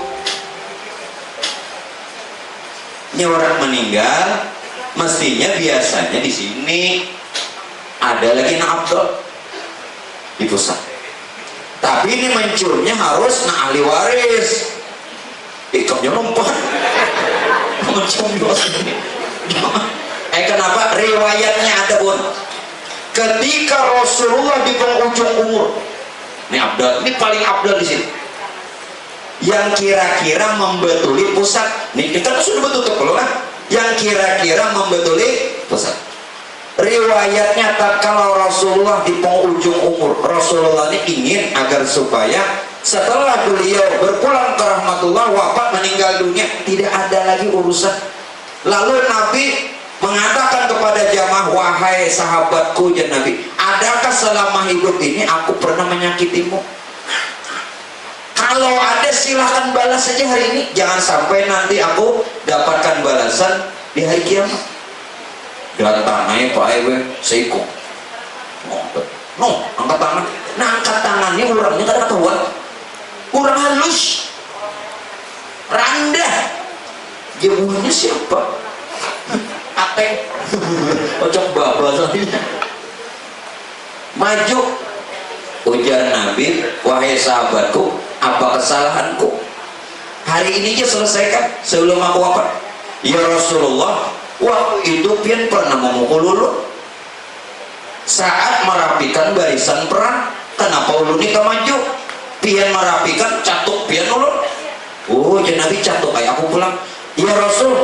Ini orang meninggal, mestinya biasanya di sini ada lagi nak abdol di pusat. Tapi ini menciumnya harus nak ahli waris. Ikamnya lompat. Mencium di sini. Kenapa? Riwayatnya ada Bun. Ketika Rasulullah di penghujung umur, ini abdal, ini paling abdal di sini. Yang kira-kira membetuli pusat. Nih kita sudah betul lah. Yang kira-kira membetuli pusat. Riwayatnya tak kalau Rasulullah di penghujung umur, Rasulullah ini ingin agar supaya setelah beliau berpulang ke rahmatullah, wafat meninggal dunia, tidak ada lagi urusan. Lalu Nabi mengatakan kepada jamaah, wahai sahabatku ya Nabi, adakah selama hidup ini aku pernah menyakitimu? Kalau ada silahkan balas saja hari ini, jangan sampai nanti aku dapatkan balasan di hari kiamat. Datang aja Pak Ewe, seiko. Angkat tangan. Nah angkat tangannya orangnya kada ketahuan. Orang halus, rendah. Jauhnya siapa? Ateng. Ocok baba soalnya. Maju. Ujar Nabi, wahai sahabatku, apa kesalahanku? Hari ini aja selesaikan sebelum aku wafat. Ya Rasulullah, waktu itu pian pernah memukul ulun saat merapikan barisan perang. Kenapa ulun ini maju? Pian merapikan catuk pian ulun. Oh ya Nabi catuk kayak aku pulang. Ya Rasul,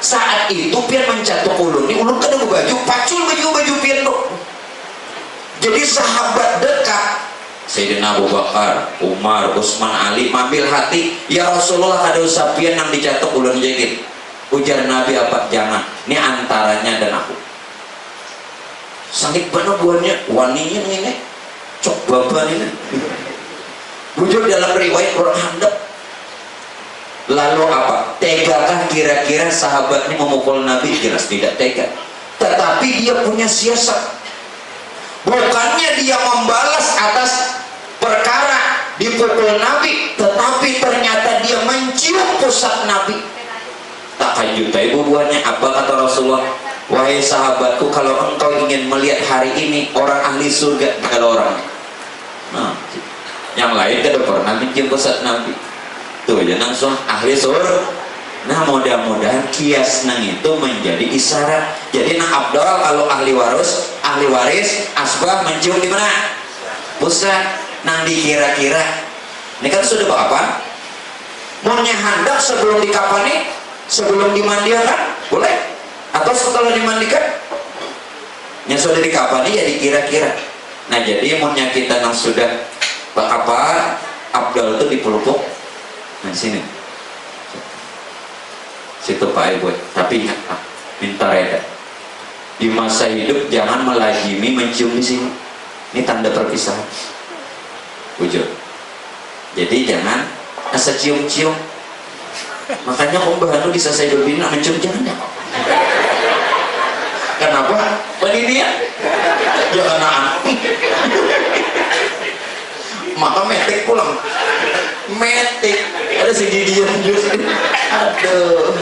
saat itu pian mencatuk ulun ini, ulun kan ada baju pacul baju pian tuh. Jadi sahabat dekat Sayyidina Abu Bakar, Umar, Utsman, Ali mambil hati, ya Rasulullah ada usapian yang dicatok ulun jegit. Ujar Nabi apa? Jangan, ini antaranya dan aku. Sakit benar buahnya, waninya ini cok baban ini. Bujur dalam riwayat orang handap. Lalu apa? Tegakah kira-kira sahabat ini memukul Nabi? Jelas tidak tega. Tetapi dia punya siasat. Bukannya dia membalas atas perkara dipukul Nabi, tetapi ternyata dia mencium pusat Nabi. Takjub ibu buahnya. Apa kata Rasulullah? Wahai sahabatku, kalau engkau ingin melihat hari ini orang ahli surga, kalau orang, nah, yang lain tidak pernah mencium pusat Nabi. Tuh ya langsung ahli surga. Nah mudah-mudahan kias nang itu menjadi isyarat. Jadi nang Abdul kalau ahli waris asbah mencium di mana? Pusat. Nang dikira-kira. Ini kan sudah apa? Maunya hendak sebelum dikapani, sebelum dimandikan, boleh? Atau setelah dimandikan? Yang sudah dikapani ya dikira-kira. Nah jadi maunya kita nang sudah apa? Abdul itu dipelupuk. Nah sini. Situ Pak Ibu, tapi minta reda di masa hidup jangan melazimi mencium di sini. Ini tanda perpisahan. Wujud. Jadi jangan asa cium-cium. Makanya Om Bahanu bisa saya dobin mencium jangan ya. Kenapa? Peninian. Jangan aneh. Maka metik pulang. Metik ada segidian jus. Aduh.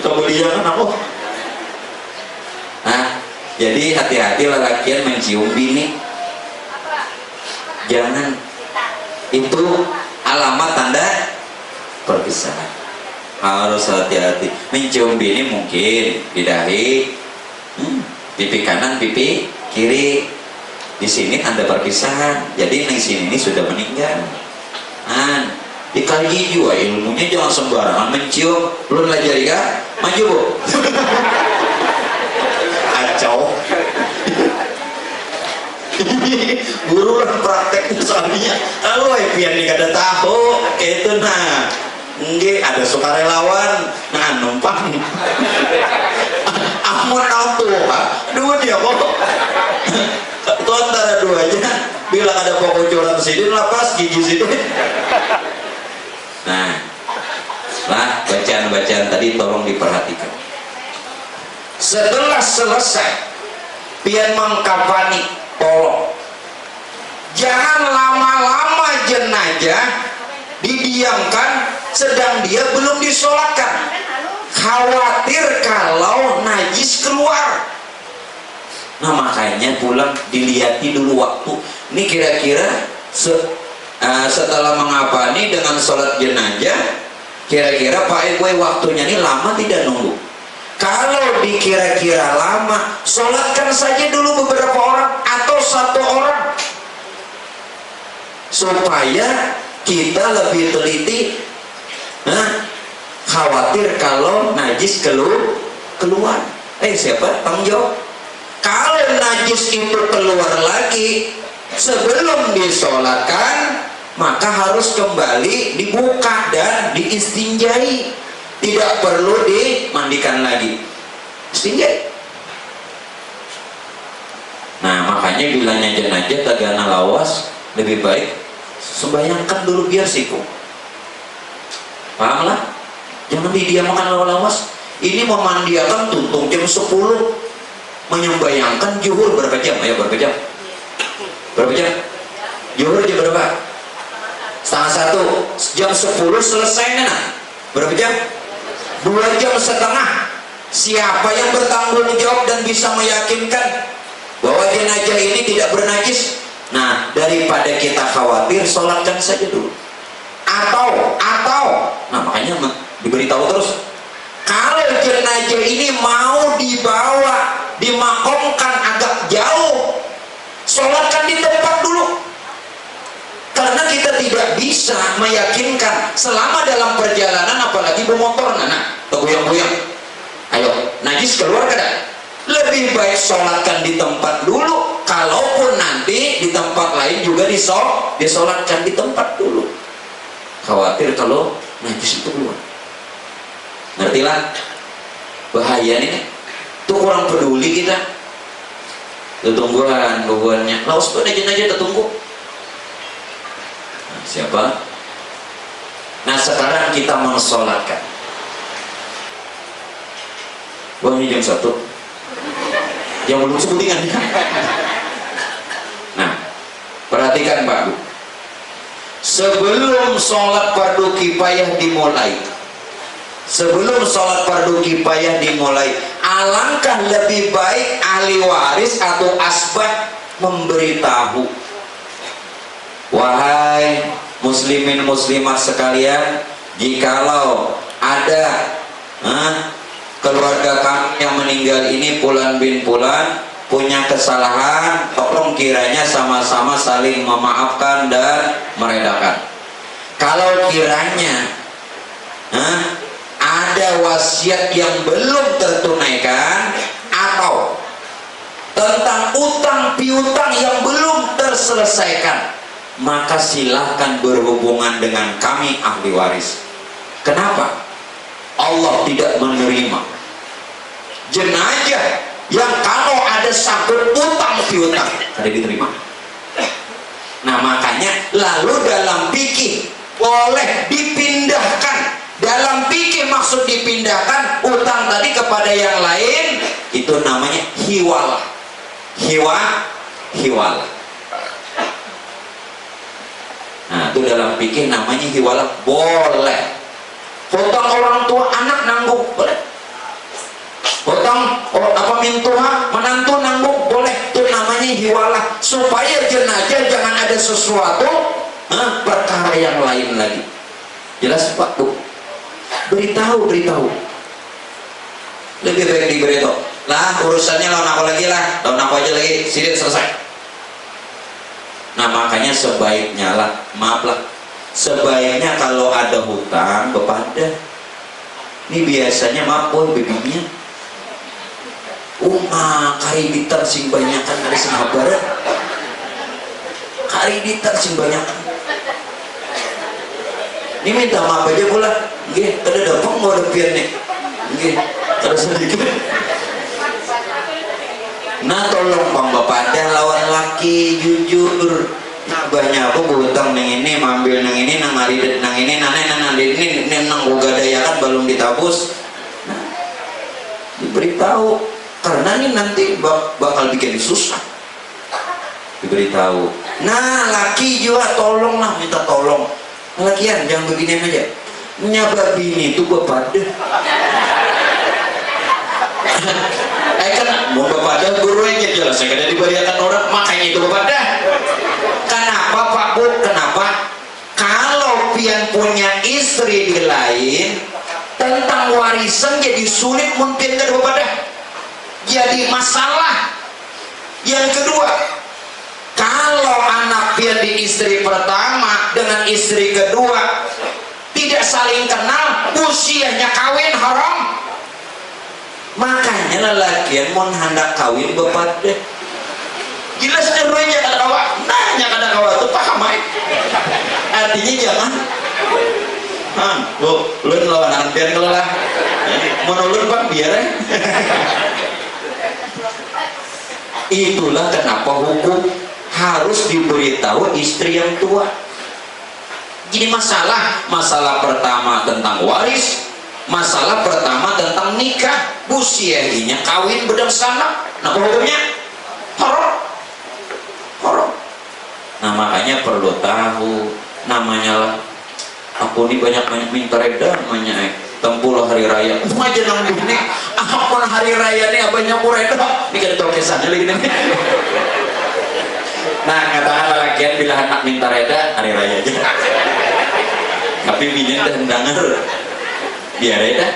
Kemudian aku. Nah, jadi hati-hati lelakian mencium bini. Jangan. Itu alamat tanda perpisahan. Harus hati-hati. Mencium bini mungkin di dahi, pipi kanan, pipi kiri. Di sini tanda perpisahan. Jadi di sini ini sudah meninggal. Dikaji juga ilmunya, jangan sembarangan mencium. Belum belajar ya? Maju bu. Acau. Guru lah prakteknya soalnya. Halo, pian nih ada tahu. Itu nah. Nggih, ada sukarelawan. Nah, numpang. Amun auto, dua dia kok. Itu antara duanya. Bila ada pengkucuran sini, lepas gigi sini. Nah, lah bacaan-bacaan tadi tolong diperhatikan. Setelah selesai, pian mengkapani, tolong jangan lama-lama jenazah didiamkan sedang dia belum disolatkan. Khawatir kalau najis keluar. Nah makanya pulang dilihati dulu waktu. Ini kira-kira setelah mengapani dengan sholat jenazah, kira-kira Pak Ibu waktunya ini lama tidak nunggu? Kalau dikira-kira lama, sholatkan saja dulu beberapa orang atau satu orang, supaya kita lebih teliti. Khawatir kalau najis keluar. Siapa tanggung jawab? Kalau najis itu keluar lagi sebelum disolatkan, maka harus kembali dibuka dan diistinjai. Tidak perlu dimandikan lagi. Istinjai. Nah makanya bilangnya jenazah tagana lawas, lebih baik sembayangkan dulu biar siku. Paham lah? Jangan didiamkan lawas. Ini memandiakan tuntung jam 10, menyembayangkan zuhur berapa jam? Ayo berapa jam? Berapa jam? Zuhur jam berapa? Setengah 1. Jam 10 selesai nah. Berapa jam? 2 jam setengah. Siapa yang bertanggung jawab dan bisa meyakinkan bahwa jenazah ini tidak bernajis? Nah daripada kita khawatir, sholatkan saja dulu. Atau nah makanya diberitahu terus, kalau jenazah ini mau dibawa, dimakamkan agak jauh, sholatkan di tempat dulu. Karena kita tidak bisa meyakinkan selama dalam perjalanan, apalagi bermotor, nah, goyang-goyang. Ayo, najis keluar kada? Lebih lebih baik sholatkan di tempat dulu, kalaupun nanti di tempat lain juga disolatkan di tempat dulu. Khawatir kalau najis itu keluar. Ngertilah bahaya nih, tuh kurang peduli kita. Tungguannya laos tuh aja tertunggu. Nah, siapa? Nah sekarang kita mensolatkan. Wah ini jam 1 yang belum sebutingan. Nah perhatikan Pak Bu, sebelum sholat fardu kifayah dimulai, alangkah lebih baik ahli waris atau asbah memberitahu, wahai muslimin muslimat sekalian, jikalau ada keluarga kami yang meninggal ini Fulan bin Fulan punya kesalahan, tolong kiranya sama-sama saling memaafkan dan meredakan. Kalau kiranya ada wasiat yang belum tertunaikan atau tentang utang piutang yang belum terselesaikan, maka silahkan berhubungan dengan kami ahli waris. Kenapa? Allah tidak menerima jenazah yang kalau ada sangkut utang piutang tidak diterima. Nah makanya lalu dalam fikih boleh dipindahkan. Dalam fikih maksud dipindahkan utang tadi kepada yang lain, itu namanya hiwalah. Hiwalah. Nah itu dalam fikih namanya hiwalah, boleh. Hutang orang tua anak nanggung boleh. Hutang mintuha menantu nanggung boleh. Itu namanya hiwalah, supaya jenazah jangan ada sesuatu perkara yang lain lagi. Jelas Pak Bu? Beritahu lebih baik diberitahu lah, urusannya lawan aku aja lagi, sidin selesai. Nah makanya sebaiknya lah, maaf lah, sebaiknya kalau ada hutang kepada ini biasanya maaf boy bebinya kariditan sing banyakan ada sing habaran, kariditan sing banyakan. Ini minta maaf aja pula, nggih, ada dapat mau depian nih, nggih, ada sedikit. Nah tolong bang bapak ada lawan laki jujur. Nah banyak aku berhutang nang ini, mambil nang ini, nang aridet nang ini, nang ini, nang gadayakan belum ditabus. Nah, diberitahu, karena ini nanti bakal bikin susah. Diberitahu. Nah laki juga tolonglah, minta tolong. Lagian jangan begini aja, nyaba bini itu bapak deh. Kan mau bapak dah guru aja jelas saya kada diberikan orang, makanya itu bapak dah. Kenapa Pak Bu? Kenapa? Kalau pian punya istri di lain, tentang warisan jadi sulit mungkin ke bapak dah, jadi masalah. Yang kedua, kalau anak pian di istri pertama dengan istri kedua tidak saling kenal, usianya kawin haram. Makanya lelakian mau hendak kawin bapak deh, jelas nerunya kada kawa, nanya kada kawa tuh paham ay. Artinya jangan lu lawan antian kalau lah menulun bang biar itulah kenapa hukum harus diberitahu istri yang tua. Jadi masalah pertama tentang waris, masalah pertama tentang nikah, busiahinya kawin berdasarkan. Nah hukumnya haram. Nah makanya perlu tahu, namanya lah aku ini banyak minta reda namanya tempulah hari raya aja nang ini apa hari raya nih abahnya aku reda ini kan tokesannya lagi nih. Nah katakan lelakian bila anak minta reda hari raya aja, tapi bini dan denger biar reda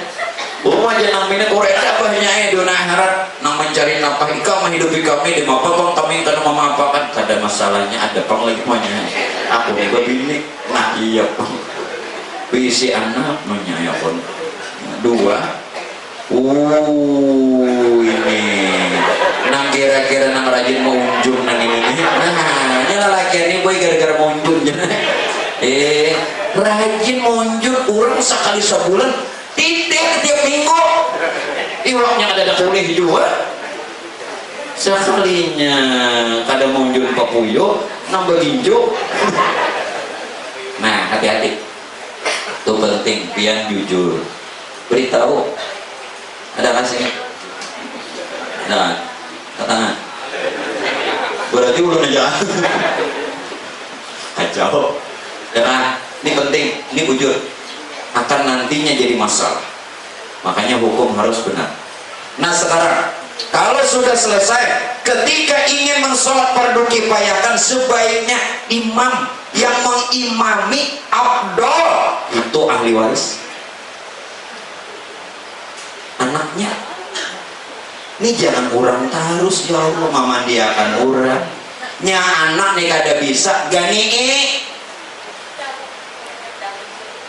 aja nang minat reda abahnya dona harap nang mencari nafkah ikam menghidupi kami di mapa bang kami karena mama apa kan ada masalahnya ada pang lagi punya aku nih bini. Nah iya bang bisi anak nanya ya pun dua Ini nang kira-kira nang rajin mau unjung nang ini nih. Nah, ini laki ini boy gara-gara mau unjung rajin mau unjung orang sekali sebulan tidak tiap minggu. Iwaknya ada kuliah juga. Sekalinya kada mau unjung papuyo nambah hijau. Nah, hati-hati. Itu penting, pian jujur. Beritahu. Ada kasih? Nah, tangan. Berarti ulun aja. Kacau. Dan ini penting, ini bujur. Akan nantinya jadi masalah. Makanya hukum harus benar. Nah sekarang, kalau sudah selesai, ketika ingin mensolat fardu kifayakan, sebaiknya imam yang mengimami afdol itu ahli waris. Anaknya ini jangan kurang terus, ya Allah memandiakan orang nya anak nih kada bisa gani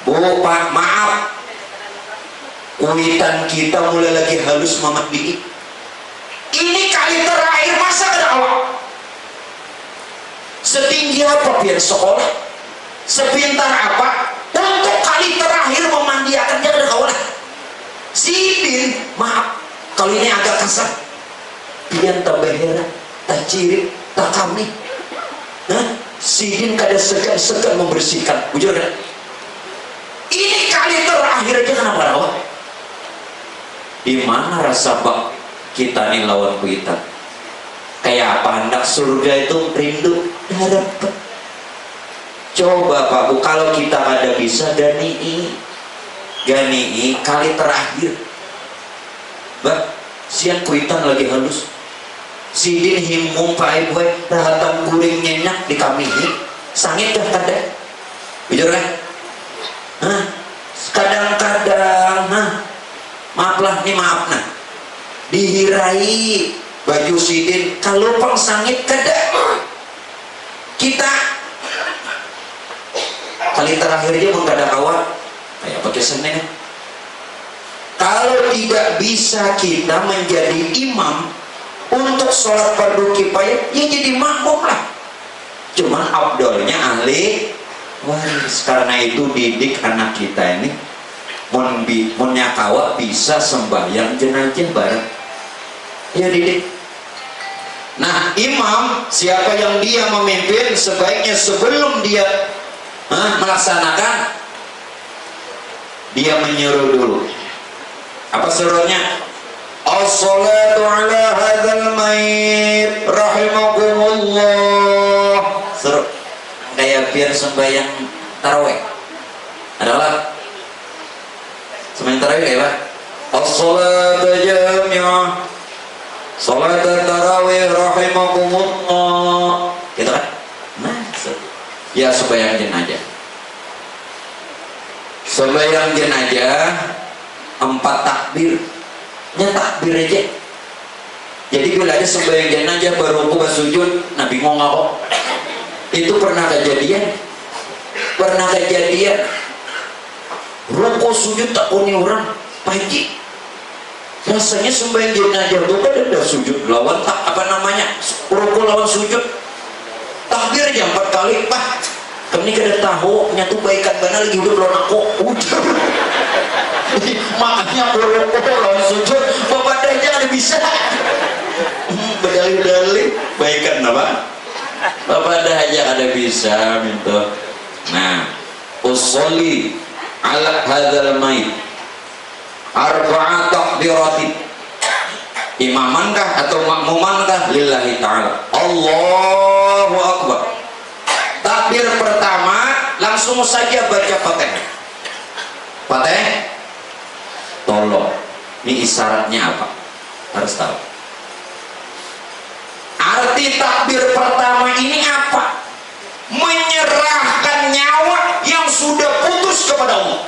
Bu Pak maaf kuitan kita mulai lagi halus mamat di ini kali terakhir masa kada awak setinggi apa biar sekolah sepintar apa untuk kali terakhir memandiakannya kada kawalah Sidin, maaf kalau ini agak kasar pian tak behera, tak ciri, tak kami Sidin kada segan-segan membersihkan bujur kan? Ini kali terakhir aja kenapa rawat? Di mana rasa bak kita nih lawan kita? Kayak apa hendak surga itu rindu dapat. Coba Pak Bu, kalau kita ada bisa gani kali terakhir bah sian kuitan lagi halus Sidin himmung pae boy rahatan guring nyenyak di kami sangit dah kada bujur kan kadang-kadang maaf nah dihirai baju Sidin kalau pang sangit kada kita kali terakhir dia mengkada kawan kayak pakai Senin. Kalau tidak bisa kita menjadi imam untuk sholat fardu kifayah, ya jadi makmum lah. Cuman abdolnya ahli waris. Karena itu didik anak kita ini, munyakawa bisa sembahyang jenazah bareng. Ya didik. Nah imam siapa yang dia memimpin sebaiknya sebelum dia melaksanakan dia menyuruh dulu. Apa suruhnya? As-salatu ala hadzal mayit rahimakumullah. Suruh kayak biar sembahyang tarawih. Adalah sembahyang tarawih kayak apa? As-salatu jami'ah. Salat tarawih rahimakumullah. Gitu kan? Nah, ya sembahyang jenazah. Sembahyang jenazah 4 takbir nya takbir aja jadi bila ada sembahyang jenazah baru aku sujud nah bingung aku itu pernah kejadian ruku sujud tak punya orang pagi rasanya sembahyang jenazah itu kan udah sujud lawan tak apa namanya ruku lawan sujud takbir aja 4 kali Pak kami kada tahu nyatu baikan mana lagi udah belum aku makanya kalau sujud bapak aja ada bisa berdalih-dalih baikan apa bapak aja ada bisa minta. Nah usolli ala hadzal mayit arba'at takbiratin imamankah atau makmumankah lillahi ta'ala Allahu akbar. Takbir pertama langsung saja baca Fatihah. Tolong, ini isyaratnya apa? Harus tahu. Arti takbir pertama ini apa? Menyerahkan nyawa yang sudah putus kepada Allah.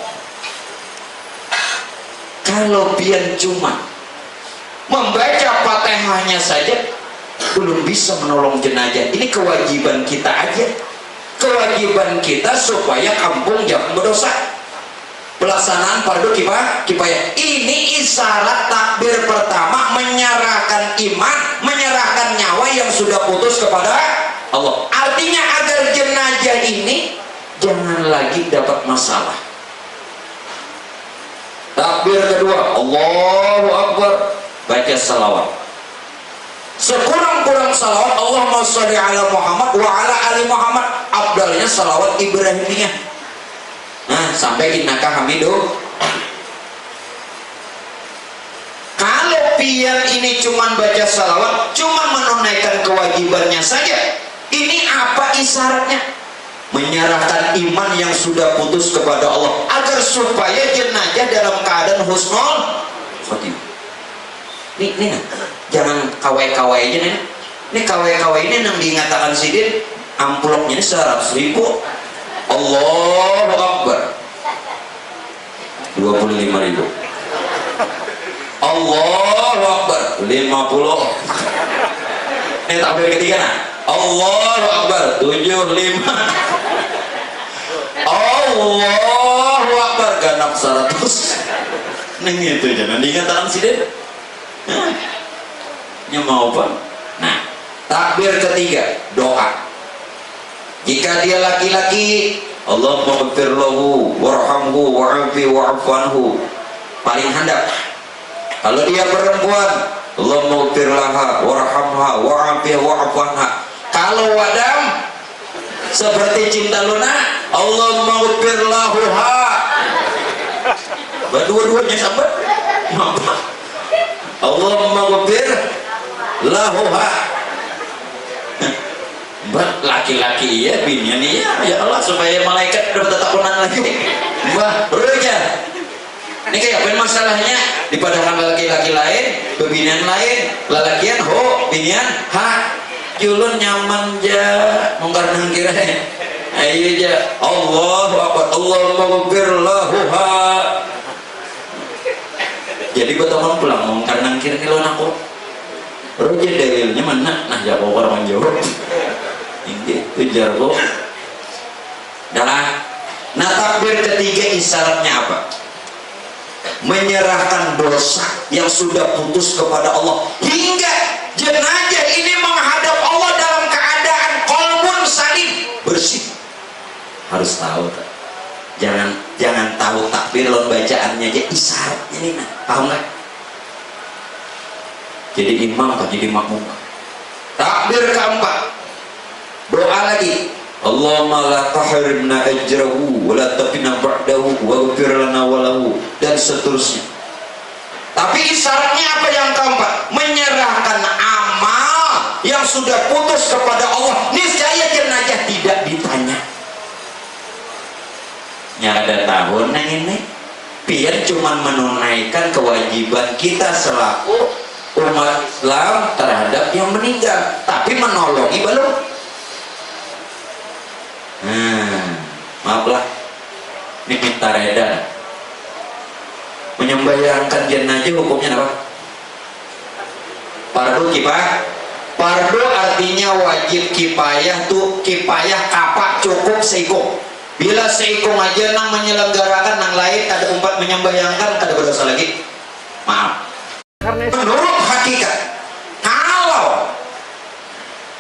Kalau pian cuma membaca Fatihahnya saja belum bisa menolong jenazah. Ini kewajiban kita aja. Kewajiban kita supaya kampung jangan berdosa. pelaksanaan fardu kifayah. Ini isyarat takbir pertama menyerahkan iman, menyerahkan nyawa yang sudah putus kepada Allah. Artinya agar jenazah ini jangan lagi dapat masalah. Takbir kedua, Allahu Akbar, baca salawat. Sekurang-kurang salawat, Allahumma sholli ala Muhammad wa ala ali Muhammad. Abdalnya salawat Ibrahimiyah. Nah, sampai innaka hamidum. Kalau pian ini cuman baca salawat, cuman menunaikan kewajibannya saja, ini apa isyaratnya? Menyerahkan iman yang sudah putus kepada Allah agar supaya jenazah dalam keadaan husnul khotimah. Nih, jangan kawai-kawai aja nih. Ini kawai-kawai ini yang diingatakan sidin, amplopnya ini 100.000. Allahu Akbar 25.000. Allahu Akbar 50. Ini takbir ketiga nah. Allahu Akbar 75. Allahu Akbar genap 100. Neng itu jangan diingatakan sidin. Nya mau apa? Nah, takbir ketiga doa. Jika dia laki-laki, Allahumma ighfir lahu warhamhu wa'afi wa'fu anhu, paling handap. Kalau dia perempuan, Allahumma ighfir laha warhamha wa'afi wa'fu anha. Kalau wadam seperti cinta luna, Allahumma ighfir lahuha. Dua-duanya sama. Allahumma ighfir lahuha. Mbak laki-laki ya, binian ya Allah supaya malaikat dapat takunan lagi. Mbak beruja. Ini kayak apa masalahnya? Di padahal laki-laki lain, bebinian lain, lalakian ho, binian ha. Julun nyaman ja, mungkar nangkira. Ayo ja, Allahu Akbar, Allahumma ighfir lahuha. Jadi betul pulang mungkar nangkira nih lo aku. Roja dalilnya mana? Nah jawab orang jawab. Ini tujar kok. Dah. Nah takbir ketiga isyaratnya apa? Menyerahkan dosa yang sudah putus kepada Allah hingga jenazah ini menghadap Allah dalam keadaan qalbun salim, bersih. Harus tahu, jangan tahu takbir lon bacaannya aja isyaratnya nih, nah, paham nggak? Jadi imam atau jadi makmum. Takbir keempat. Doa lagi, Allahumma la tahrimna ajrahu wa la tafina ba'dahu wa ghfir lana wa lahu, dan seterusnya. Tapi isyaratnya apa yang keempat? Menyerahkan amal yang sudah putus kepada Allah. Niscaya jenazah tidak ditanya. Nyada tahun nang ini biar cuma menunaikan kewajiban kita selaku umat Islam terhadap yang meninggal, tapi menolongi belum. Maaflah, ini minta reda. Menyembayangkan jenazah hukumnya apa? Fardu kifayah. Fardu artinya wajib, kifayah tuh kifayah kapak cukup seikung. Bila seikung aja nang menyelenggarakan nang lain ada umpat menyembayangkan ada berdosa lagi. Maaf. Menurut hakikat, kalau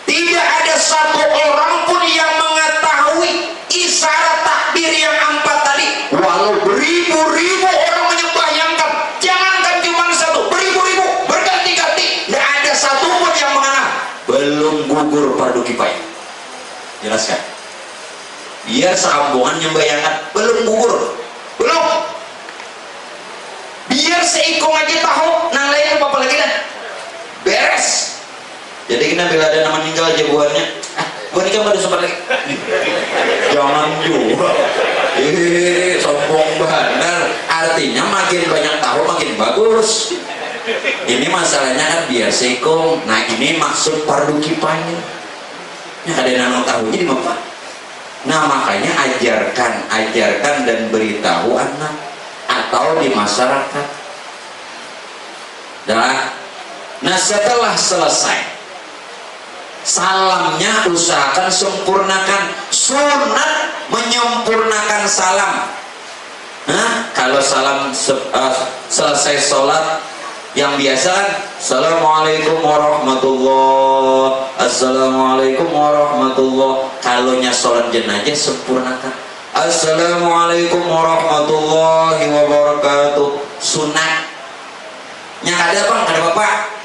tidak ada satu orang pun yang mengetahui isyarat takbir yang empat tadi, walau beribu-ribu orang menyembahyangkan, jangankan cuma satu, beribu-ribu berganti-ganti, tidak ada satu pun yang mengenal, belum gugur fardu kifayah. Jelaskan? Biar seambungan menyembahyangkan belum gugur, belum. Biar seikung aja tahu, nang lain apa lagi dah beres. Jadi kita bila ada nama meninggal aja buahnya, buah nikah baru sempat lagi. Jangan juga. Sombong benar. Artinya makin banyak tahu makin bagus. Ini masalahnya kan biar seikung. Nah ini maksud fardu kifayah. Ya, ada yang tahunya di mana? Nah makanya ajarkan dan beritahu anak atau di masyarakat. Nah setelah selesai salamnya usahakan sempurnakan. Sunat menyempurnakan salam. Nah kalau selesai sholat yang biasa kan, Assalamualaikum warahmatullah, Assalamualaikum warahmatullah. Kalau nya sholat jenazah sempurnakan, Assalamualaikum warahmatullahi wabarakatuh. Sunat yang ada bang, ada bapak,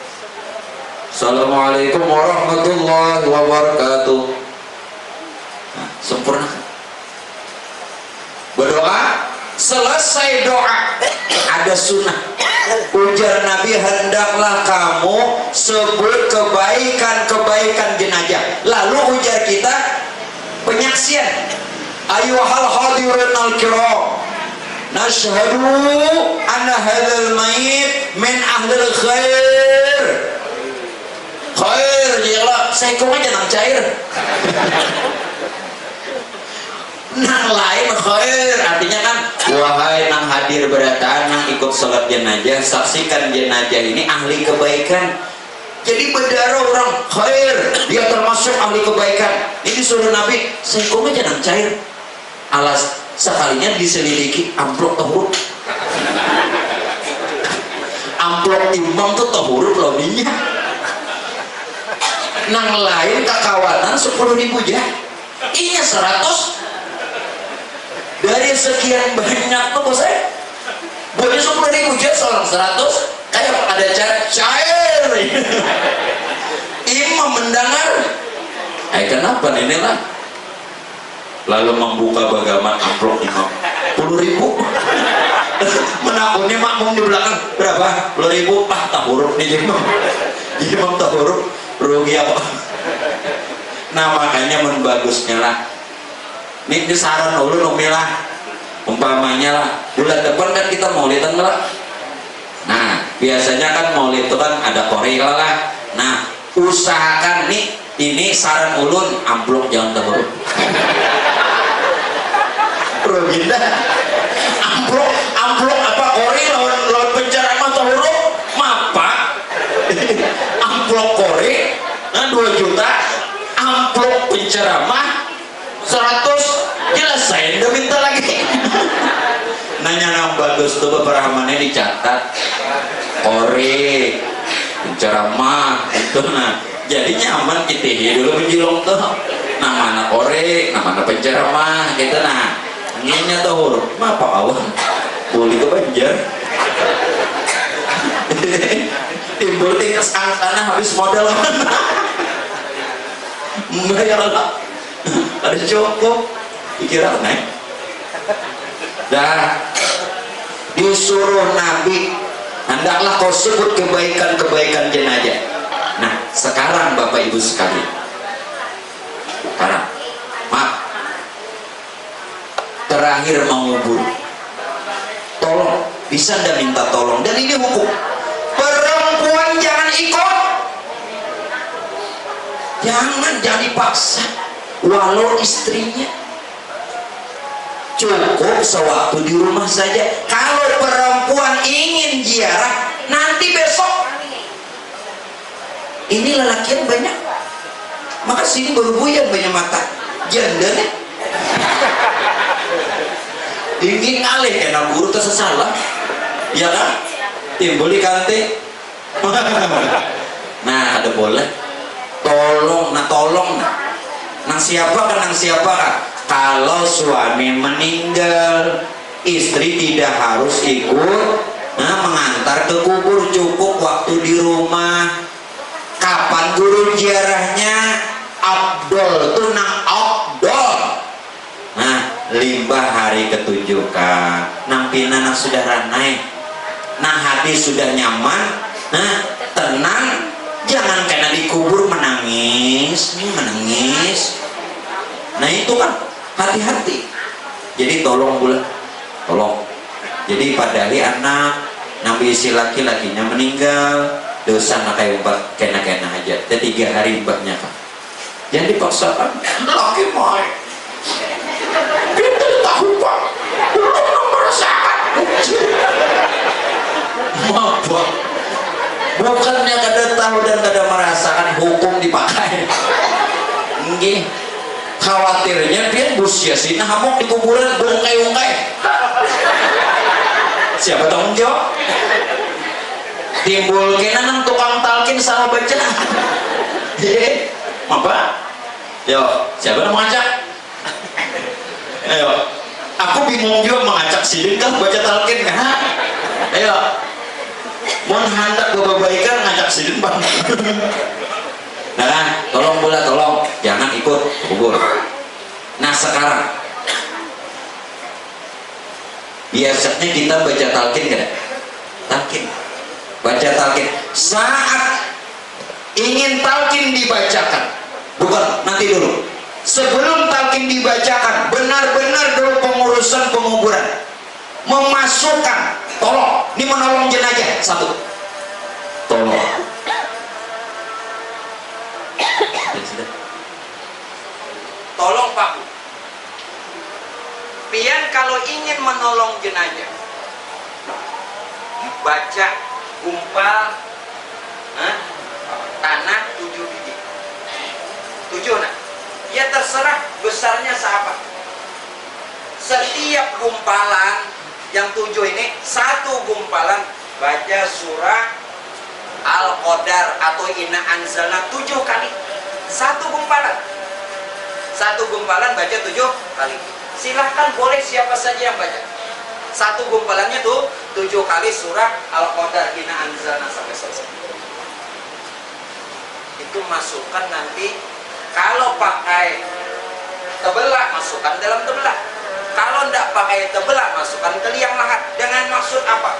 Assalamualaikum warahmatullahi wabarakatuh. Nah, sempurnakan. Berdoa, selesai doa ada sunnah. Ujar Nabi, hendaklah kamu sebut kebaikan-kebaikan jenazah. Lalu ujar kita penyaksian, ayyuhal hadirin al-kiram, nashhadu anna hadzal mayit min ahlil khair. Khair jelah, saya kok aja nang cair. Nang lain khair artinya kan, wahai nang hadir beratan, nang ikut sholat jenazah, saksikan jenazah ini ahli kebaikan. Jadi berdarah orang khair, dia termasuk ahli kebaikan. Ini suruh Nabi, saya kok aja nang cair. Alas sekalinya diselidiki amplop tahuruf. Amplop imam tuh tahuruf loh minyak. Nang lain kakawanan 10.000 jah, iya 100. Dari sekian banyak tuh bos saya, buatnya 10.000 jah seorang 100, kayak ada cair. Imam mendengar, kenapa ini lah? Lalu membuka bagaimana amplop imam, 10.000. Menakutnya makmum di belakang, berapa? 10.000. Tak huruf nih imam tak huruf, rugi apa? Nah makanya membagusnya lah. Ini saran dulu nomilah, umpamanya lah bulan depan kan kita maulidan lah. Nah biasanya kan maulid itu kan ada koril lah. Nah usahakan nih, ini saran ulun, amplop jangan terhuruf. Rugi dah. Amplop apa koril lawan penceramah terhuruf mapa. Amplop koril 2 juta, amplop penceramah 100, jelas saya udah minta lagi. Nanya nang bagus tuh beberapa mana dicatat ori penceramah itu. Nah jadi nyaman kita dulu menjilong tuh, nah mana ori, nah mana penceramah gitu. Nah ini tuh huruf apa awan boleh ke Banjar. Timbul tingkat sana habis modal bayar lah. Ada cukup pikiran naik. Dah disuruh Nabi, hendaklah kau sebut kebaikan-kebaikan jenazah. Nah sekarang Bapak Ibu sekalian, sekarang maaf, terakhir mengubur, tolong bisa anda minta tolong, dan ini hukum, perempuan jangan ikut, jangan dipaksa. Walau istrinya, cukup sewaktu di rumah saja. Kalau perempuan ingin ziarah, nanti besok. Ini lelakian banyak, maka sini berbuyar banyak mata janda nih. Ingin ngalih kena guru tersesalah, ya kan? Timbul di kante. Nah ada boleh, tolong nah. Nang siapa kan? Kalau suami meninggal, istri tidak harus ikut mengantar ke kubur, cukup waktu di rumah. Kapan guru ziarahnya? Abdol tuh nang Abdol. Nah limbah hari ketujukan, nang pina nang sudah ranai, nang hati sudah nyaman, tenang. Jangan kena dikubur menangis. Nah itu kan hati-hati. Jadi tolong bulan, tolong. Jadi padahal anak nabi isi laki-lakinya meninggal, dosa nak kayak umpat kena aja. 3 hari mbaknya kan. Jangan dipaksakan. Laki mai. Kita tahu pak. Belum merasakan. Maaf pak. Bukannya kada tahu dan kada merasakan hukum dipakai. Nggih. Khawatirnya pian busia sih hamok di kuburan bungkai-ungkai. Siapa tanggung jawab? Timbul kena nang tukang talkin sama baca. Iya, apa? Yo, siapa yang mengajak? Ayo, aku bingung juga mengajak silin kan baca talkin kan? Ayo, mau hendak kebaikan ngajak silin bang. Nah, tolong pula tolong, jangan ikut kubur. Nah sekarang, biasanya kita baca talkin kan? Talkin, baca talkin. Saat ingin talkin dibacakan, bukan nanti dulu. Sebelum talkin dibacakan, benar-benar dulu pengurusan penguburan memasukkan, tolong, ini menolong jenazah satu, tolong. Tolong Pak Bu, pian kalau ingin menolong jenazah, baca gumpal tanah 7 biji. 7 nah. Ya terserah besarnya seapa. Setiap gumpalan yang 7 ini, satu gumpalan baca surah Al-Qadar atau Inna Anzalna 7 kali. Satu gumpalan. Satu gumpalan baca 7 kali. Silahkan boleh siapa saja yang baca. Satu gumpalannya tuh 7 kali surah Al-Qadar Inna Anzalna sampai selesai. Itu masukkan nanti, kalau pakai tebelah masukkan dalam tebelah, kalau tidak pakai tebelah masukkan ke liang lahat. Dengan maksud apa?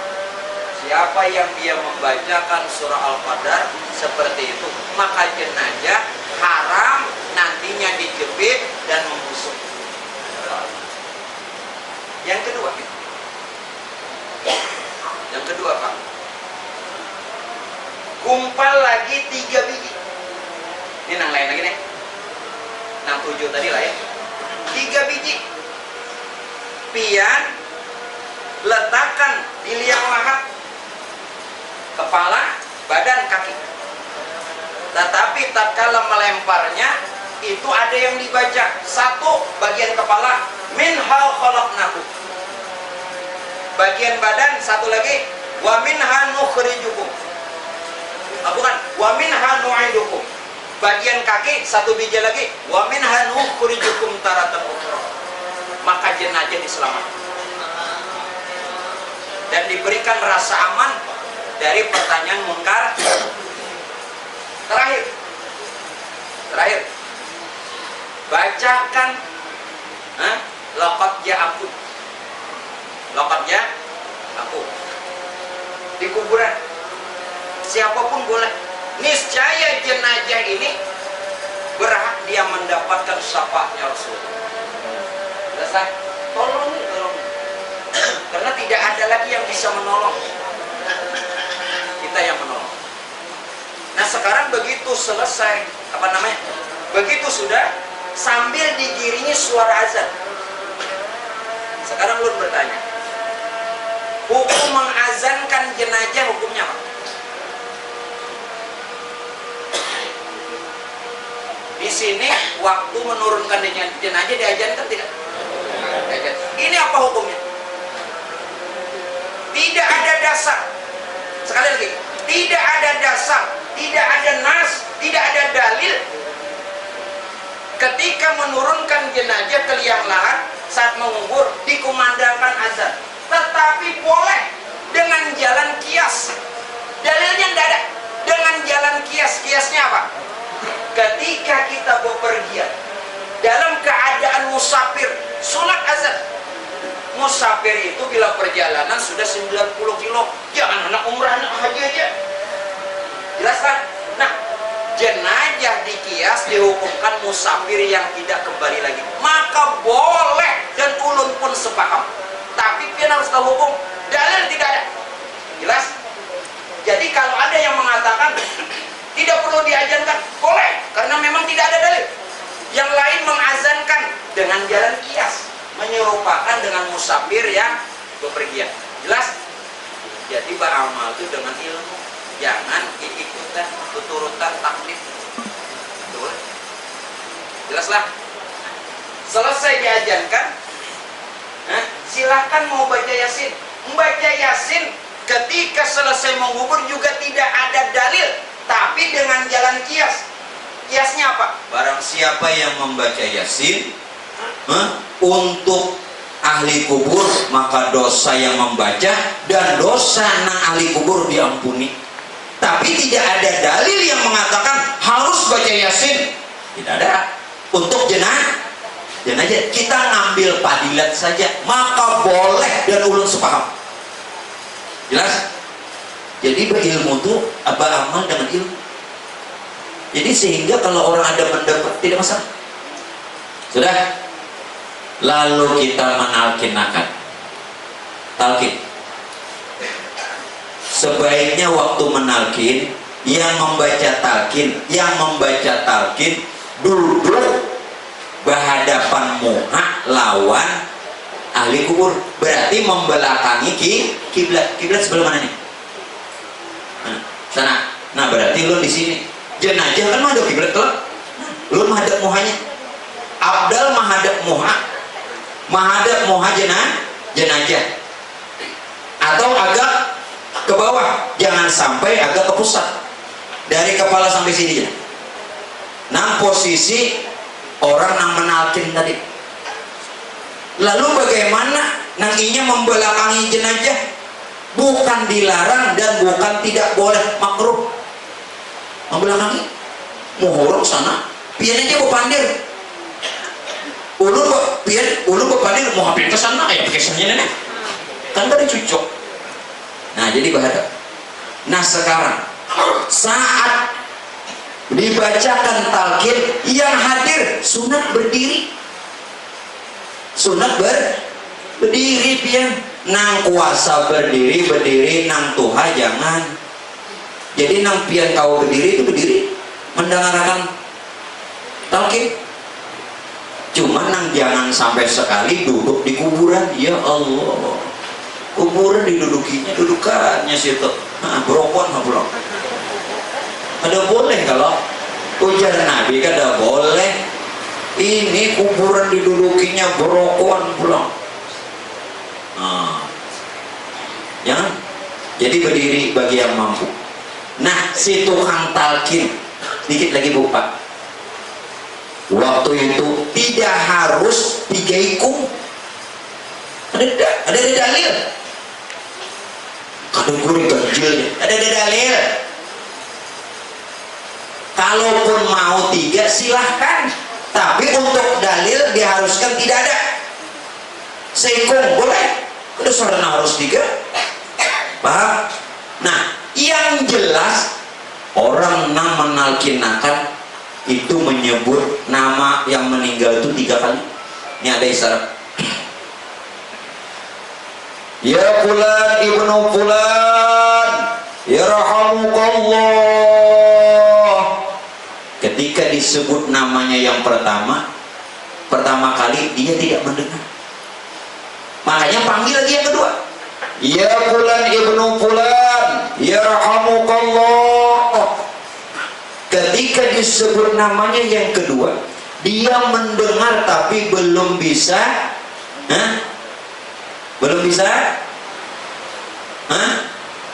Siapa yang dia membacakan surah Al-Qadar seperti itu, maka jenazah haram nantinya dijepit dan membusuk. Yang kedua, Pak, gumpal lagi 3 biji. Ini nang lain lagi nih, nang 7 tadi lah ya. 3 biji pian letakkan di liang lahat, kepala, badan, kaki. Tetapi tatkala melemparnya itu ada yang dibaca, satu bagian kepala, minha khalaqnakum, bagian badan satu lagi, wa minha nukhrijukum, bukan, wa minha nu'idukum, bagian kaki satu biji lagi, wa minha nukhrijukum taratan ukhra. Maka jenazah diselamatkan dan diberikan rasa aman dari pertanyaan mungkar. Terakhir bacakan laqad ja'akum, laqad ja'akum di kuburan. Siapapun boleh. Niscaya jenazah ini berhak dia mendapatkan syafaatnya Rasulullah. Selesai. Tolong. Karena tidak ada lagi yang bisa menolong. Kita yang menolong. Nah sekarang begitu selesai, begitu sudah, sambil digiringi suara azan. Sekarang lu bertanya, hukum mengazankan jenazah hukumnya apa? Di sini waktu menurunkan jenazah diazankan tidak? Ini apa hukumnya? Tidak ada dasar. Sekali lagi, tidak ada dasar, tidak ada nas, tidak ada dalil ketika menurunkan jenazah ke liang lahat saat mengubur dikumandangkan azan. Tetapi boleh dengan jalan kias. Dalilnya tidak ada. Dengan jalan kias. Kiasnya apa? Ketika kita bepergian dalam keadaan musafir, sholat azan. Musafir itu bila perjalanan sudah 90 kilo, jangan anak umrah, anak haji aja. Jelas kan? Nah, jenazah di kias dihukumkan musafir yang tidak kembali lagi. Maka boleh, dan ulun pun sepaham. Tapi pian harus tahu hukum. Dalil tidak ada. Jelas? Jadi kalau ada yang mengatakan tidak perlu diazankan, boleh, karena memang tidak ada dalil. Yang lain mengazankan dengan jalan kias, menyerupakan dengan musafir yang bepergian. Jelas? Jadi beramal itu dengan ilmu, jangan ikutan tuturutan taklid. Betul? Jelaslah. Selesai diajankan, silahkan mau baca yasin, Membaca Yasin ketika selesai mengubur juga tidak ada dalil, tapi dengan jalan kias. Kiasnya apa? Barang siapa yang membaca Yasin untuk ahli kubur, maka dosa yang membaca dan dosa nang ahli kubur diampuni. Tapi tidak ada dalil yang mengatakan harus baca Yasin. Tidak ada. Untuk jenazah kita ngambil padilat saja, maka boleh dan ulun sepaham. Jelas? Jadi berilmu itu apa amal dengan ilmu. Jadi sehingga kalau orang ada mendapat tidak masalah. Sudah? Lalu kita menalkinakan. Talkin. Sebaiknya waktu menalkin, yang membaca talkin duduk berhadapan muha lawan ahli kubur, berarti membelakangi kiblat. Kiblat sebelah mana nih? Sana. Nah, berarti lu di sini. Jenazah kan madhab kiblat tuh. Lu menghadap muhanya. Abdal menghadap muha. Menghadap muha jenazah. Atau agak ke bawah, jangan sampai agak ke pusat. Dari kepala sampai sini aja. Nah, posisi orang yang menalkin tadi. Lalu bagaimana nanginya membelakangi jenazah? Bukan dilarang dan bukan tidak boleh, makruh. Membelakangi muhorok sana, pian aja bepandir. Ulun bepandir mau hapin ke sana, ya kesannya nenek. Kan tadi cucuk. Nah, jadi berhadap. Nah, sekarang saat dibacakan talqin, yang hadir sunat berdiri. Sunat berdiri pian. Nang kuasa berdiri, nang tuha jangan. Jadi nang pian kau berdiri itu berdiri mendengarkan talqin. Cuma nang jangan sampai sekali duduk di kuburan. Ya Allah, kuburan didudukinya dudukannya situ. Berokon pulang. Ada boleh kalau ujar Nabi kan ada boleh. Ini kuburan didudukinya berokon pulang. Jangan. Jadi berdiri bagi yang mampu. Nah, si tukang talqin dikit lagi Bu Pak. Waktu itu tidak harus digaikum. Ada dalil. Kadang gurih ganjilnya. Ada dalil. Kalaupun mau 3 silahkan. Tapi untuk dalil diharuskan tidak ada. Seikung boleh. Udah sarana harus 3. Paham? Nah, yang jelas orang yang menalkinakan itu menyebut nama yang meninggal itu 3 kali. Ini ada isyarat. Ya fulan ibnu fulan, yarhamukallah. Ketika disebut namanya yang pertama kali dia tidak mendengar. Makanya panggil lagi yang kedua. Ya fulan ibnu fulan, yarhamukallah. Ketika disebut namanya yang kedua, dia mendengar tapi belum bisa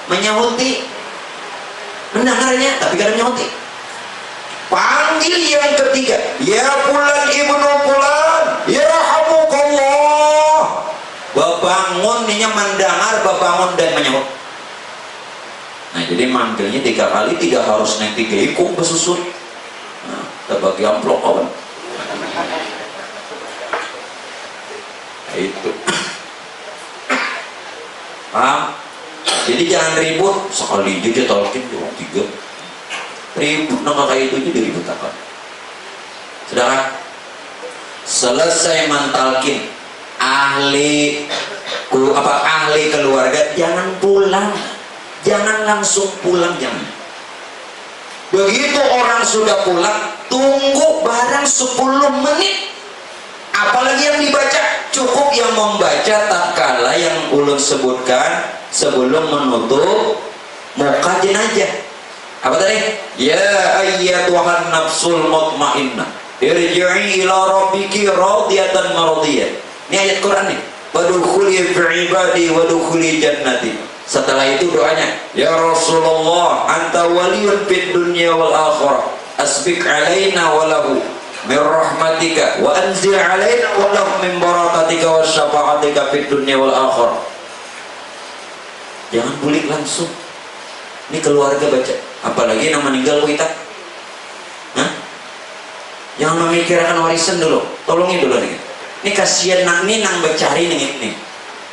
menyahuti. Mendengarnya tapi kadang menyahuti. Panggil yang ketiga, ya fulan ibnu fulan, yarhamukallah. Bebangun ninya mendengar, bebangun dan menyahut. Nah, jadi manggilnya 3 kali, tidak harus naik 3 ikung besusun. Nah, kita bagi amplop kawan. Nah, itu. Paham? Jadi jangan ribut. Sekali aja dia talqin cuma 3. Ribut nama kayak itu aja diribut apa? Sedangkan selesai mentalkin ahli keluarga jangan pulang. Jangan langsung pulang, jangan. Begitu orang sudah pulang, tunggu barang 10 menit. Apalagi yang dibaca, cukup yang membaca tatkala yang ulun sebutkan sebelum menutup muka jenazah. Apa tadi? Ya ayyatuhan nafsul mutmainnah, irji'i ila rabbiki radiyatan mardiyah. Ini ayat Quran nih. wadukhuli fi ibadi wadukhuli jannati. Setelah itu doanya, ya Rasulullah anta waliyun fid dunya wal akhirah asbiq alaina walahu min rahmatika wa anzil alaina walahu min barakatika wa syafa'atika fid dunya wal akhirah. Jangan bulik langsung, ini keluarga baca, apalagi yang meninggal kita. Jangan memikirkan warisan dulu, tolongin dulu nih. Ini kasihan nak ninang becari nih.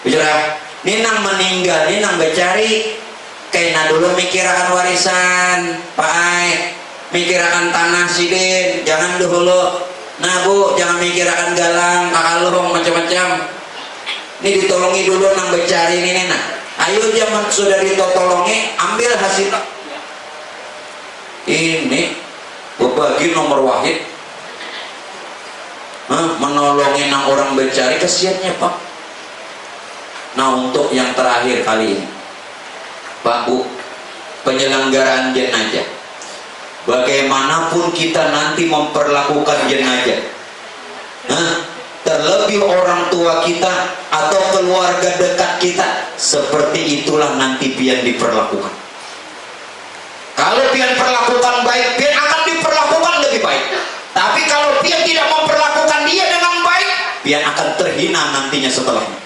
Bicara, ninang meninggal, ninang becari, kayaknya dulu mikirkan warisan, Pak Ai, mikirkan tanah sidin, jangan dulu. Nah Bu, jangan mikirkan galang, kakalung macam-macam. Ini ditolongi dulu nang becari ini nah. Ayo jangan sudah ditolongi, ambil hasil. Ini berbagi nomor wahid. Menolongin yang orang becari, kesiannya Pak. Nah untuk yang terakhir kali ini Pak Bu, penyelenggaraan jenazah, bagaimanapun kita nanti memperlakukan jenazah, terlebih orang tua kita atau keluarga dekat kita, seperti itulah nanti pian diperlakukan. Kalau pian perlakukan baik, pian akan diperlakukan lebih baik. Tapi kalau pian tidak memperlakukan dia dengan baik, pian akan terhina nantinya setelahnya.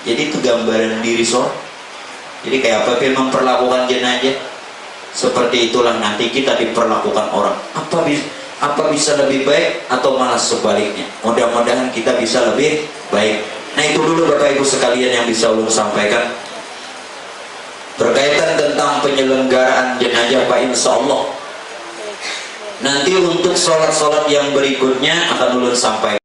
Jadi itu gambaran diri seorang. Jadi kayak apa pian memperlakukan jenazah, seperti itulah nanti kita diperlakukan orang. Apa bisa lebih baik atau malah sebaliknya? Mudah-mudahan kita bisa lebih baik. Nah itu dulu Bapak Ibu sekalian yang bisa ulun sampaikan berkaitan tentang penyelenggaraan jenazah Pak. Insya Allah nanti untuk sholat-sholat yang berikutnya akan ulun sampaikan.